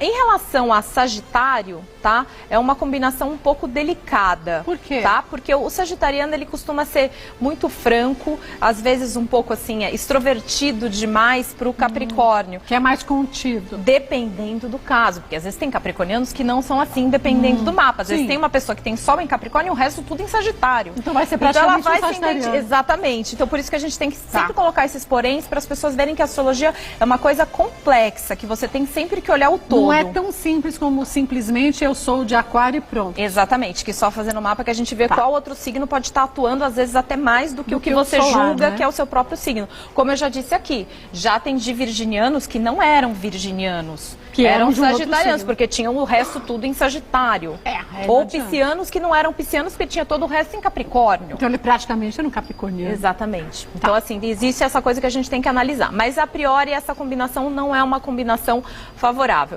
S2: Em relação a Sagitário, tá? É uma combinação um pouco delicada.
S1: Por quê?
S2: Tá? Porque o sagitariano, ele costuma ser muito franco, às vezes um pouco assim, extrovertido demais para o Capricórnio.
S1: Que é mais contido.
S2: Dependendo do caso, porque às vezes tem capricornianos que não são assim, dependendo do mapa. Às vezes tem uma pessoa que tem Sol em Capricórnio e o resto tudo em Sagitário.
S1: Então vai ser praticamente
S2: ela vai exatamente. Então por isso que a gente tem que sempre colocar esses poréns para as pessoas verem que a astrologia é uma coisa complexa, que você tem sempre que olhar o todo.
S1: Não é tão simples como simplesmente eu sou de Aquário e pronto.
S2: Exatamente, que só fazendo o mapa que a gente vê qual outro signo pode estar atuando, às vezes até mais do que o que você julga, né? Que é o seu próprio signo. Como eu já disse aqui, já atendi virginianos que não eram virginianos, que eram sagitarianos, porque tinham o resto tudo em Sagitário. Ou piscianos que não eram piscianos, porque tinha todo o resto em Capricórnio.
S1: Então ele praticamente era um capricorniano.
S2: Exatamente. Então assim, existe essa coisa que a gente tem que analisar. Mas a priori essa combinação não é uma combinação favorável.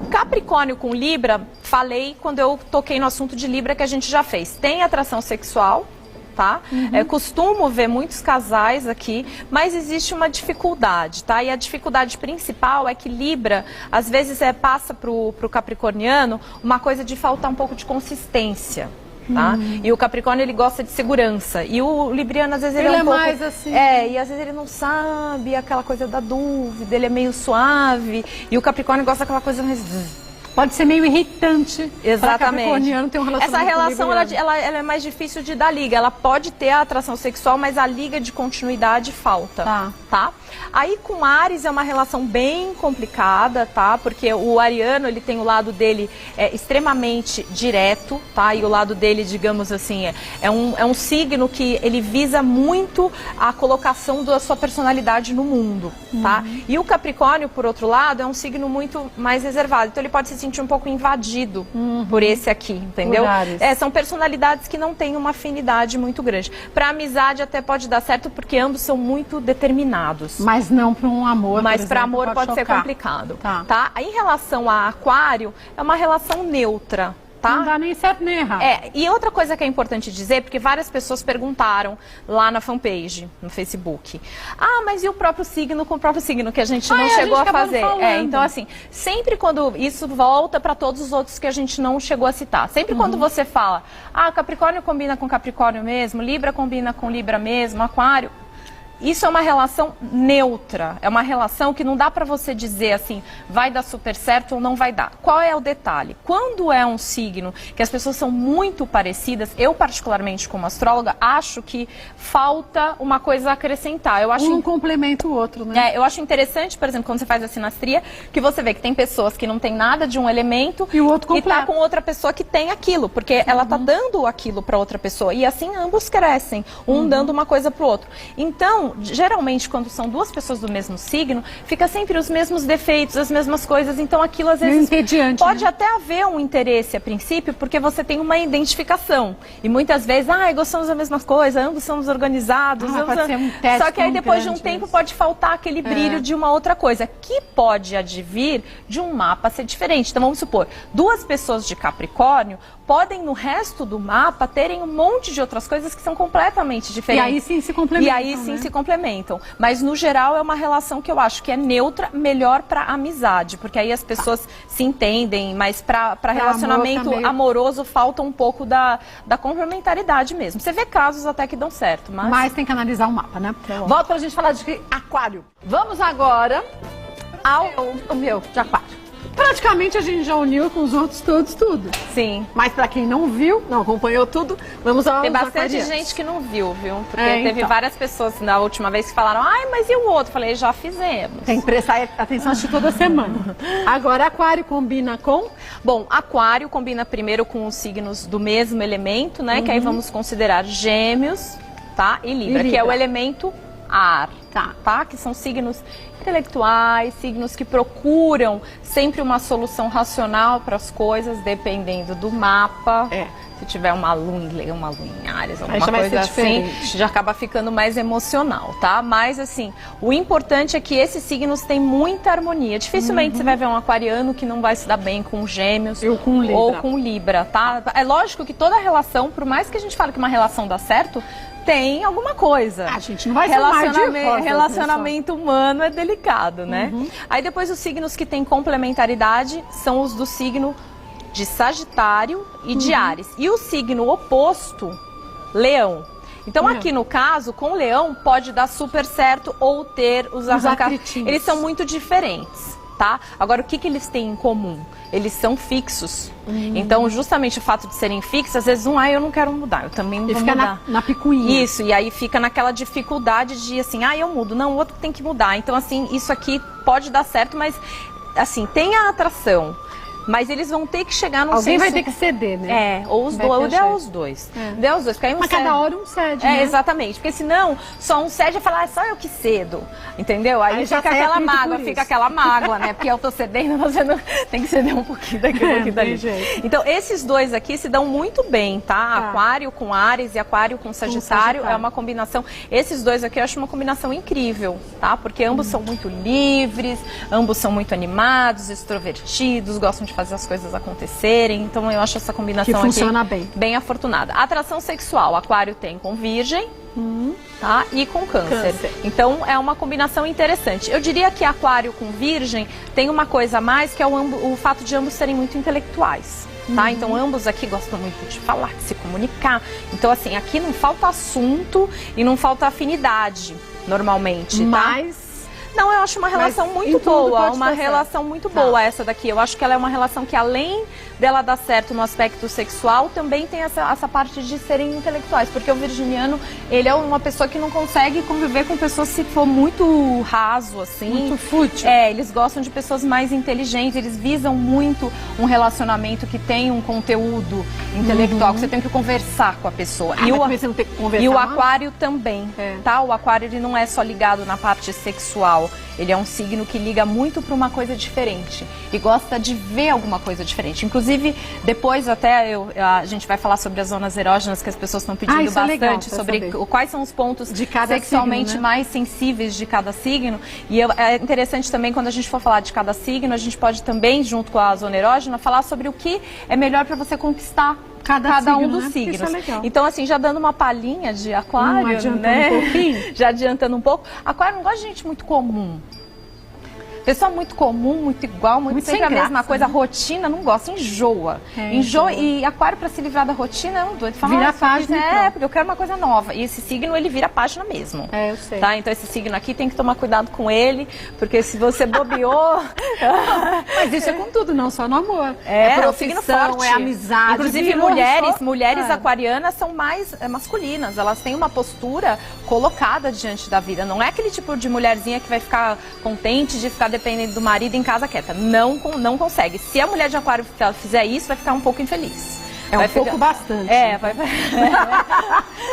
S2: Capricórnio com Libra, falei quando eu toquei no assunto de Libra que a gente já fez. Tem atração sexual, tá? Costumo ver muitos casais aqui, mas existe uma dificuldade, tá? E a dificuldade principal é que Libra, às vezes, passa pro capricorniano uma coisa de faltar um pouco de consistência. Tá? E o Capricórnio, ele gosta de segurança. E o Libriano, às vezes, ele é um pouco... mais assim. E às vezes ele não sabe aquela coisa da dúvida, ele é meio suave. E o Capricórnio gosta daquela coisa mais...
S1: Pode ser meio irritante.
S2: Exatamente.
S1: Capricorniano tem um relacionamento.
S2: Essa relação ela é mais difícil de dar liga. Ela pode ter a atração sexual, mas a liga de continuidade falta. Tá? Aí com Áries é uma relação bem complicada, tá? Porque o ariano, ele tem o lado dele extremamente direto, tá? E o lado dele, digamos assim, é um signo que ele visa muito a colocação da sua personalidade no mundo, tá? E o Capricórnio, por outro lado, é um signo muito mais reservado. Então ele pode ser sentir um pouco invadido por esse aqui, entendeu? São personalidades que não têm uma afinidade muito grande. Para amizade até pode dar certo, porque ambos são muito determinados.
S1: Mas não para um amor.
S2: Mas para amor pode ser complicado. Tá? Em relação a aquário, é uma relação neutra. Tá?
S1: Não dá nem certo nem errado.
S2: E outra coisa que é importante dizer, porque várias pessoas perguntaram lá na fanpage, no Facebook. Ah, mas e o próprio signo com o próprio signo que a gente não chegou a fazer? Então assim, sempre quando isso volta para todos os outros que a gente não chegou a citar. Sempre quando você fala, Capricórnio combina com Capricórnio mesmo, Libra combina com Libra mesmo, Aquário... Isso é uma relação neutra, é uma relação que não dá para você dizer assim, vai dar super certo ou não vai dar. Qual é o detalhe? Quando é um signo que as pessoas são muito parecidas, eu particularmente como astróloga, acho que falta uma coisa a acrescentar. Eu acho
S1: um complementa o outro, né?
S2: Eu acho interessante, por exemplo, quando você faz a sinastria, que você vê que tem pessoas que não tem nada de um elemento
S1: e o outro
S2: e tá com outra pessoa que tem aquilo, porque ela tá dando aquilo para outra pessoa e assim ambos crescem, um dando uma coisa pro outro. Então, geralmente, quando são duas pessoas do mesmo signo, fica sempre os mesmos defeitos, as mesmas coisas. Então, aquilo às vezes pode até haver um interesse a princípio, porque você tem uma identificação. E muitas vezes, gostamos da mesma coisa, ambos somos organizados.
S1: Pode ser um teste.
S2: Só que aí depois de um tempo pode faltar aquele brilho de uma outra coisa, que pode advir de um mapa ser diferente. Então, vamos supor, duas pessoas de Capricórnio podem no resto do mapa terem um monte de outras coisas que são completamente diferentes.
S1: E aí sim se complementam.
S2: E aí sim se complementam. Mas no geral é uma relação que eu acho que é neutra, melhor para amizade, porque aí as pessoas se entendem, mas para relacionamento amoroso falta um pouco da complementaridade mesmo. Você vê casos até que dão certo,
S1: mas tem que analisar o mapa, né? Volta pra gente falar de Aquário. Vamos agora ao meu de Aquário. Praticamente a gente já uniu com os outros todos, tudo.
S2: Sim.
S1: Mas pra quem não viu, não acompanhou tudo, vamos ao
S2: Tem bastante gente que não viu, viu? Porque teve várias pessoas na última vez que falaram, mas e o outro? Falei, já fizemos.
S1: Tem que prestar atenção de toda semana. Agora, Aquário combina com?
S2: Bom, Aquário combina primeiro com os signos do mesmo elemento, né? Que aí vamos considerar Gêmeos, tá? E Libra, que é o elemento ar, tá? Que são signos intelectuais, signos que procuram sempre uma solução racional para as coisas, dependendo do mapa. Se tiver uma lua em Áries, alguma coisa assim, já acaba ficando mais emocional, tá? Mas assim, o importante é que esses signos têm muita harmonia. Dificilmente você vai ver um aquariano que não vai se dar bem com Gêmeos ou com Libra, tá? É lógico que toda relação, por mais que a gente fale que uma relação dá certo, tem alguma coisa.
S1: A gente não vai ser mais de rosa,
S2: relacionamento humano é delicado, né? Aí depois os signos que têm complementaridade são os do signo de Sagitário e de Áries. E o signo oposto, Leão. Então aqui no caso, com Leão, pode dar super certo ou ter os arrancados. Eles são muito diferentes. Tá? Agora, o que eles têm em comum? Eles são fixos. Então, justamente o fato de serem fixos, às vezes eu não quero mudar, eu também não vou mudar.
S1: Na picuinha.
S2: Isso, e aí fica naquela dificuldade de assim, eu mudo, não, o outro tem que mudar. Então, assim, isso aqui pode dar certo, mas, assim, tem a atração. Mas eles vão ter que chegar num
S1: Alguém vai ter que ceder, né?
S2: Ou os dois, ou der os dois. Der os dois, porque aí
S1: mas cada hora um cede, né?
S2: Exatamente, porque senão só um cede e falar, só eu que cedo, entendeu? Aí fica aquela mágoa, né? Porque eu tô cedendo, você não tem que ceder um pouquinho daqui, um pouquinho dali. Então, esses dois aqui se dão muito bem, tá? Aquário com Áries e Aquário com Sagitário é uma combinação. Esses dois aqui eu acho uma combinação incrível, tá? Porque ambos são muito livres, ambos são muito animados, extrovertidos, gostam de fazer as coisas acontecerem, então eu acho essa combinação
S1: que funciona
S2: aqui bem afortunada. Atração sexual, Aquário tem com Virgem, tá? E com Câncer. Então é uma combinação interessante. Eu diria que Aquário com Virgem tem uma coisa a mais, que é o fato de ambos serem muito intelectuais. Tá? Então ambos aqui gostam muito de falar, de se comunicar. Então assim, aqui não falta assunto e não falta afinidade, normalmente, tá? Não, eu acho uma relação muito boa, uma relação muito boa essa daqui. Eu acho que ela é uma relação que, além dela dar certo no aspecto sexual, também tem essa parte de serem intelectuais, porque o virginiano, ele é uma pessoa que não consegue conviver com pessoas se for muito raso, assim.
S1: Muito fútil.
S2: Eles gostam de pessoas mais inteligentes, eles visam muito um relacionamento que tem um conteúdo intelectual, que você tem que conversar com a pessoa.
S1: Você não tem que conversar,
S2: e o Aquário também, tá? O Aquário, ele não é só ligado na parte sexual. geral, ele é um signo que liga muito para uma coisa diferente e gosta de ver alguma coisa diferente. Inclusive, depois até a gente vai falar sobre as zonas erógenas que as pessoas estão pedindo bastante, sobre quais são os pontos de cada sexualmente signo, né? mais sensíveis de cada signo. E é interessante também, quando a gente for falar de cada signo, a gente pode também, junto com a zona erógena, falar sobre o que é melhor para você conquistar cada signo, um dos signos. Isso é legal. Então, assim, já dando uma palhinha de aquário, né? Um pouquinho. Já adiantando um pouco. Aquário não gosta de gente muito comum. Pessoa muito comum, muito igual, muito sempre a mesma coisa. Né? Rotina, não gosta, enjoa. Enjoa. E aquário, para se livrar da rotina, é um doido. Fala, vira a página. Porque eu quero uma coisa nova. E esse signo, ele vira a página mesmo. Eu sei. Tá? Então, esse signo aqui tem que tomar cuidado com ele, porque se você bobeou...
S3: Mas isso é com tudo, não só no amor.
S2: É um signo forte.
S3: É amizade.
S2: Inclusive, mulheres aquarianas são mais masculinas. Elas têm uma postura colocada diante da vida. Não é aquele tipo de mulherzinha que vai ficar contente de ficar dependendo do marido em casa quieta. Não consegue. Se a mulher de aquário fizer isso, vai ficar um pouco infeliz.
S3: Pouco bastante.
S2: Ela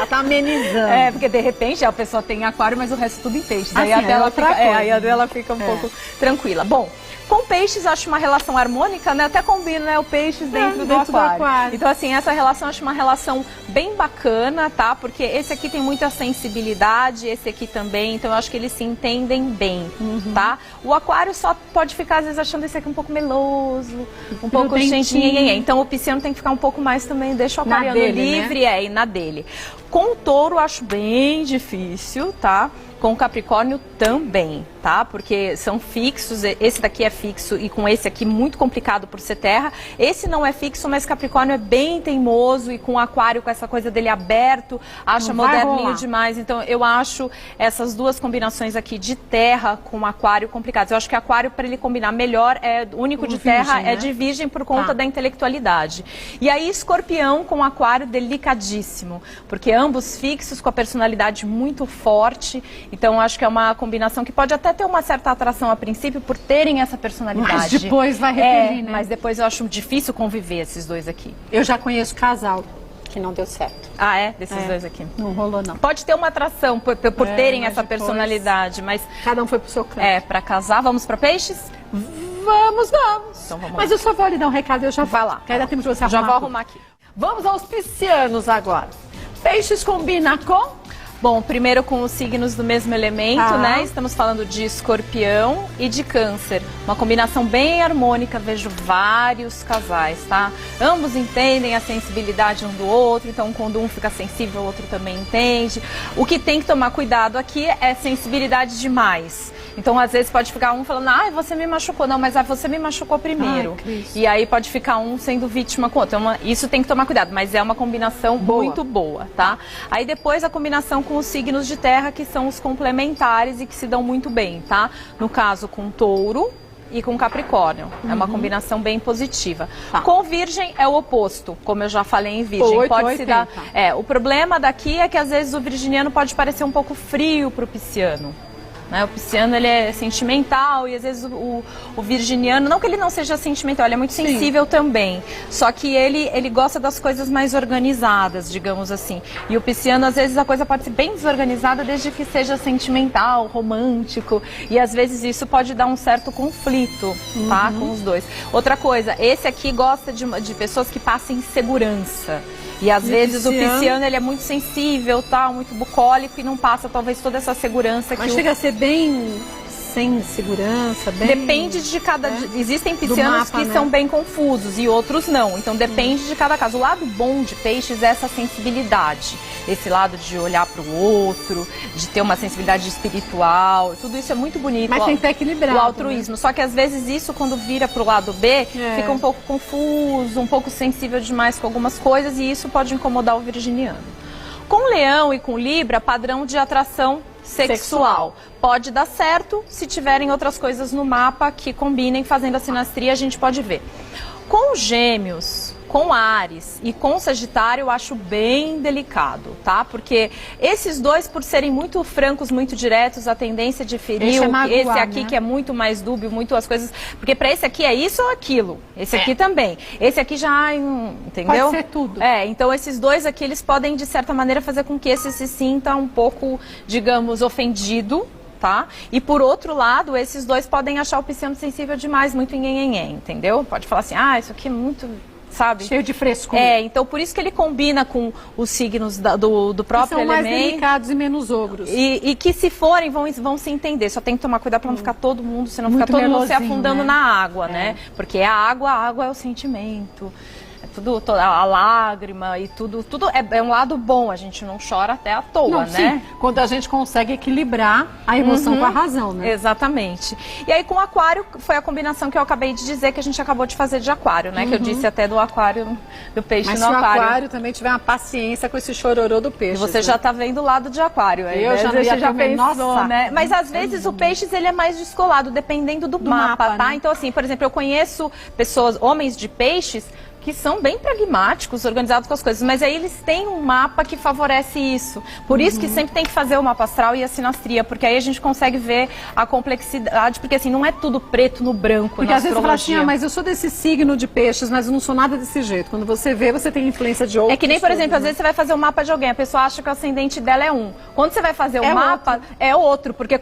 S2: tá amenizando. Porque de repente a pessoa tem aquário, mas o resto tudo em peixes. Aí a dela fica um pouco tranquila. Bom, com peixes, acho uma relação harmônica, né? Até combina, né? O peixes dentro do aquário. Então, assim, essa relação, acho uma relação bem bacana, tá? Porque esse aqui tem muita sensibilidade, esse aqui também. Então, eu acho que eles se entendem bem, tá? O aquário só pode ficar, às vezes, achando esse aqui um pouco meloso, um pouco gentinho. Então, o pisciano tem que ficar um pouco mais também, deixa o aquariano livre, né? E na dele. Com o touro, acho bem difícil, tá? Com o Capricórnio também, tá? Porque são fixos, esse daqui é fixo e com esse aqui muito complicado por ser terra. Esse não é fixo, mas Capricórnio é bem teimoso e com o Aquário, com essa coisa dele aberto, acha moderninho demais. Então eu acho essas duas combinações aqui de terra com Aquário complicadas. Eu acho que Aquário, para ele combinar melhor, o único de terra, virgem, né? É de Virgem por conta da intelectualidade. E aí Escorpião com Aquário delicadíssimo, porque ambos fixos, com a personalidade muito forte. Então, acho que é uma combinação que pode até ter uma certa atração a princípio por terem essa personalidade.
S3: Mas depois vai repelir, né?
S2: Mas depois eu acho difícil conviver esses dois aqui.
S3: Eu já conheço casal que não deu certo.
S2: Desses dois aqui.
S3: Não rolou, não.
S2: Pode ter uma atração por terem essa personalidade, mas...
S3: Cada um foi pro seu canto.
S2: Pra casar. Vamos pra peixes?
S3: Vamos.
S2: Então, vamos
S3: mas
S2: lá.
S3: eu só vou lhe dar um recado e eu já
S2: vai lá.
S3: Que ainda temos que você arrumar.
S2: Já vou arrumar aqui.
S1: Vamos aos piscianos agora. Peixes combina com...
S2: Bom, primeiro com os signos do mesmo elemento, né? Estamos falando de Escorpião e de Câncer. Uma combinação bem harmônica, vejo vários casais, tá? Ambos entendem a sensibilidade um do outro, então quando um fica sensível, o outro também entende. O que tem que tomar cuidado aqui é sensibilidade demais. Então, às vezes, pode ficar um falando, você me machucou. Não, mas você me machucou primeiro. E aí pode ficar um sendo vítima com o outro. Isso tem que tomar cuidado, mas é uma combinação muito boa, tá? Aí depois a combinação com os signos de terra, que são os complementares e que se dão muito bem, tá? No caso, com Touro e com Capricórnio. É uma combinação bem positiva. Com Virgem é o oposto, como eu já falei em Virgem. Pode se dar. O problema daqui é que às vezes o virginiano pode parecer um pouco frio para o pisciano. Né? O pisciano, ele é sentimental e às vezes o virginiano, não que ele não seja sentimental, ele é muito sensível também, só que ele gosta das coisas mais organizadas, digamos assim. E o pisciano, às vezes a coisa pode ser bem desorganizada desde que seja sentimental, romântico, e às vezes isso pode dar um certo conflito, tá? Com os dois. Outra coisa, esse aqui gosta de pessoas que passem segurança. E às vezes o pisciano, ele é muito sensível, muito bucólico e não passa talvez toda essa segurança.
S3: Mas chega a ser bem sem segurança, bem...
S2: Depende de cada... Existem piscianos que são bem confusos e outros não. Então depende de cada caso. O lado bom de peixes é essa sensibilidade. Esse lado de olhar para o outro, de ter uma sensibilidade espiritual. Tudo isso é muito bonito.
S3: Mas tem que estar equilibrado.
S2: O altruísmo. Né? Só que às vezes isso, quando vira para o lado B, fica um pouco confuso, um pouco sensível demais com algumas coisas e isso pode incomodar o virginiano. Com Leão e com Libra, padrão de atração sexual. Pode dar certo se tiverem outras coisas no mapa que combinem, fazendo a sinastria, a gente pode ver. Com Gêmeos, com Áries e com Sagitário, eu acho bem delicado, tá? Porque esses dois, por serem muito francos, muito diretos, a tendência de ferir, esse aqui, né? Que é muito mais dúbio, muito as coisas... Porque para esse aqui é isso ou aquilo. Esse aqui também. Esse aqui já, entendeu?
S3: Pode ser tudo.
S2: Então esses dois aqui, eles podem, de certa maneira, fazer com que esse se sinta um pouco, digamos, ofendido, tá? E por outro lado, esses dois podem achar o pisciano sensível demais, muito nhenhenhen, entendeu? Pode falar assim, isso aqui é muito... sabe?
S3: Cheio de frescura.
S2: Então por isso que ele combina com os signos do próprio
S3: são mais
S2: elemento.
S3: delicados e menos ogros.
S2: E que se forem, vão se entender. Só tem que tomar cuidado para não ficar todo mundo, senão
S3: Muito
S2: fica todo mundo se
S3: melosinho,
S2: afundando
S3: né?
S2: na água, né? Porque a água é o sentimento. É tudo, a lágrima e tudo é um lado bom, a gente não chora até à toa,
S3: Não,
S2: né?
S3: sim, quando a gente consegue equilibrar a emoção com a razão, né?
S2: Exatamente. E aí com o aquário foi a combinação que eu acabei de dizer, que a gente acabou de fazer de aquário, né? Que eu disse até do aquário, do peixe
S3: Mas
S2: no
S3: se o
S2: aquário.
S3: aquário também tiver uma paciência com esse chororô do peixe.
S2: E você já tá vendo o lado de aquário aí,
S3: Eu
S2: né?
S3: já não ia
S2: Você já
S3: ter o menor
S2: pensou,
S3: saco.
S2: né? Mas às vezes o peixe ele é mais descolado, dependendo do mapa,
S3: mapa,
S2: tá?
S3: né?
S2: Então assim, por exemplo, eu conheço pessoas, homens de peixes, que são bem pragmáticos, organizados com as coisas, mas aí eles têm um mapa que favorece isso. Por isso que sempre tem que fazer o mapa astral e a sinastria, porque aí a gente consegue ver a complexidade, porque assim, não é tudo preto no branco
S3: Porque
S2: na
S3: às vezes você fala assim,
S2: astrologia.
S3: mas eu sou desse signo de peixes, mas eu não sou nada desse jeito. Quando você vê, você tem influência de outros.
S2: É que nem, por exemplo,
S3: tudo,
S2: às vezes você vai fazer o mapa de alguém, a pessoa acha que o ascendente dela é um. Quando você vai fazer o
S3: É
S2: mapa, é outro, porque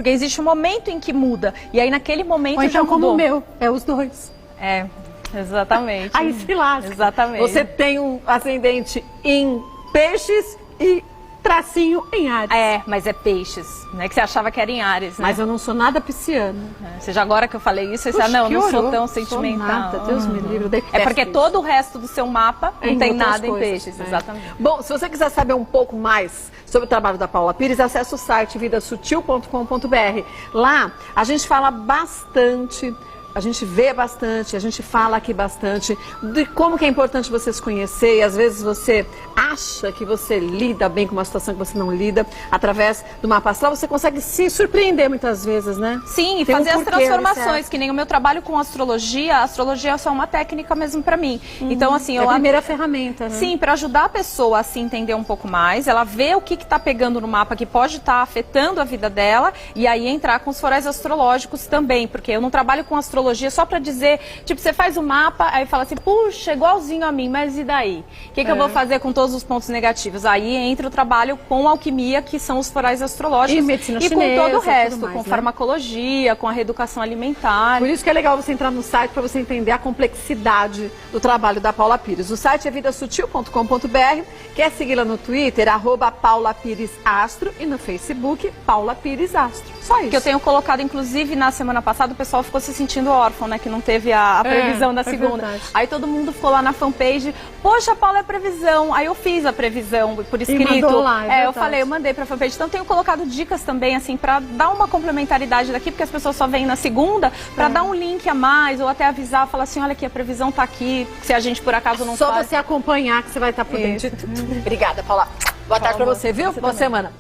S2: existe um momento em que muda. E aí naquele momento
S3: Ou
S2: já
S3: então como
S2: mudou.
S3: o meu, é os dois.
S2: É, exatamente.
S3: Aí se lasca.
S2: Exatamente.
S3: Você tem um ascendente em peixes e tracinho em Áries.
S2: É, mas é peixes, né? Que você achava que era em Áries, né?
S3: Mas eu não sou nada pisciana.
S2: Você já agora que eu falei isso, você
S3: Puxa,
S2: disse, não,
S3: que
S2: não sou
S3: horror.
S2: tão
S3: Sou
S2: sentimental.
S3: nada, Deus me livre, eu detesto
S2: É porque
S3: isso.
S2: todo o resto do seu mapa
S3: É
S2: não
S3: em
S2: tem
S3: outras
S2: nada em
S3: coisas,
S2: peixes,
S3: é.
S2: exatamente.
S1: Bom, se você quiser saber um pouco mais sobre o trabalho da Paula Pires, acesse o site vidasutil.com.br. Lá a gente fala bastante, a gente vê bastante, a gente fala aqui bastante de como que é importante você se conhecer, e às vezes você acha que você lida bem com uma situação que você não lida. Através do mapa astral você consegue se surpreender muitas vezes, né?
S2: Sim, e
S1: Tem um
S2: fazer as
S1: porquê ali,
S2: transformações,
S1: certo?
S2: que nem o meu trabalho com astrologia, a astrologia é só uma técnica mesmo pra mim. Então, assim,
S3: É a primeira ferramenta, né?
S2: Sim, para ajudar a pessoa a se entender um pouco mais, ela vê o que está pegando no mapa que pode estar afetando a vida dela, e aí entrar com os forais astrológicos também, porque eu não trabalho com astrologia só para dizer, tipo, você faz o mapa, aí fala assim, puxa, igualzinho a mim, mas e daí? O que eu vou fazer com todos os pontos negativos? Aí entra o trabalho com alquimia, que são os forais astrológicos,
S3: E medicina
S2: com
S3: chinesa,
S2: todo o
S3: tudo
S2: resto,
S3: mais,
S2: com
S3: né?
S2: farmacologia, com a reeducação alimentar.
S1: Por isso que é legal você entrar no site para você entender a complexidade do trabalho da Paula Pires. O site é vidasutil.com.br. Quer segui-la no Twitter, @PaulaPiresAstro, e no Facebook, Paula Pires Astro. Só isso.
S2: Que eu tenho colocado, inclusive, na semana passada, o pessoal ficou se sentindo órfão, né? Que não teve a previsão da segunda.
S3: verdade.
S2: Aí todo mundo ficou lá na fanpage, poxa, Paula, é previsão. Aí eu fiz a previsão por escrito.
S3: mandou lá, é
S2: eu
S3: verdade.
S2: falei, eu mandei pra fanpage. Então tenho colocado dicas também, assim, pra dar uma complementaridade daqui, porque as pessoas só vêm na segunda, pra dar um link a mais, ou até avisar, falar assim, olha aqui, a previsão tá aqui, se a gente por acaso não
S3: Só
S2: faz.
S3: você acompanhar que você vai estar por dentro de tudo.
S1: Obrigada, Paula. Boa tarde para você, viu? Boa semana.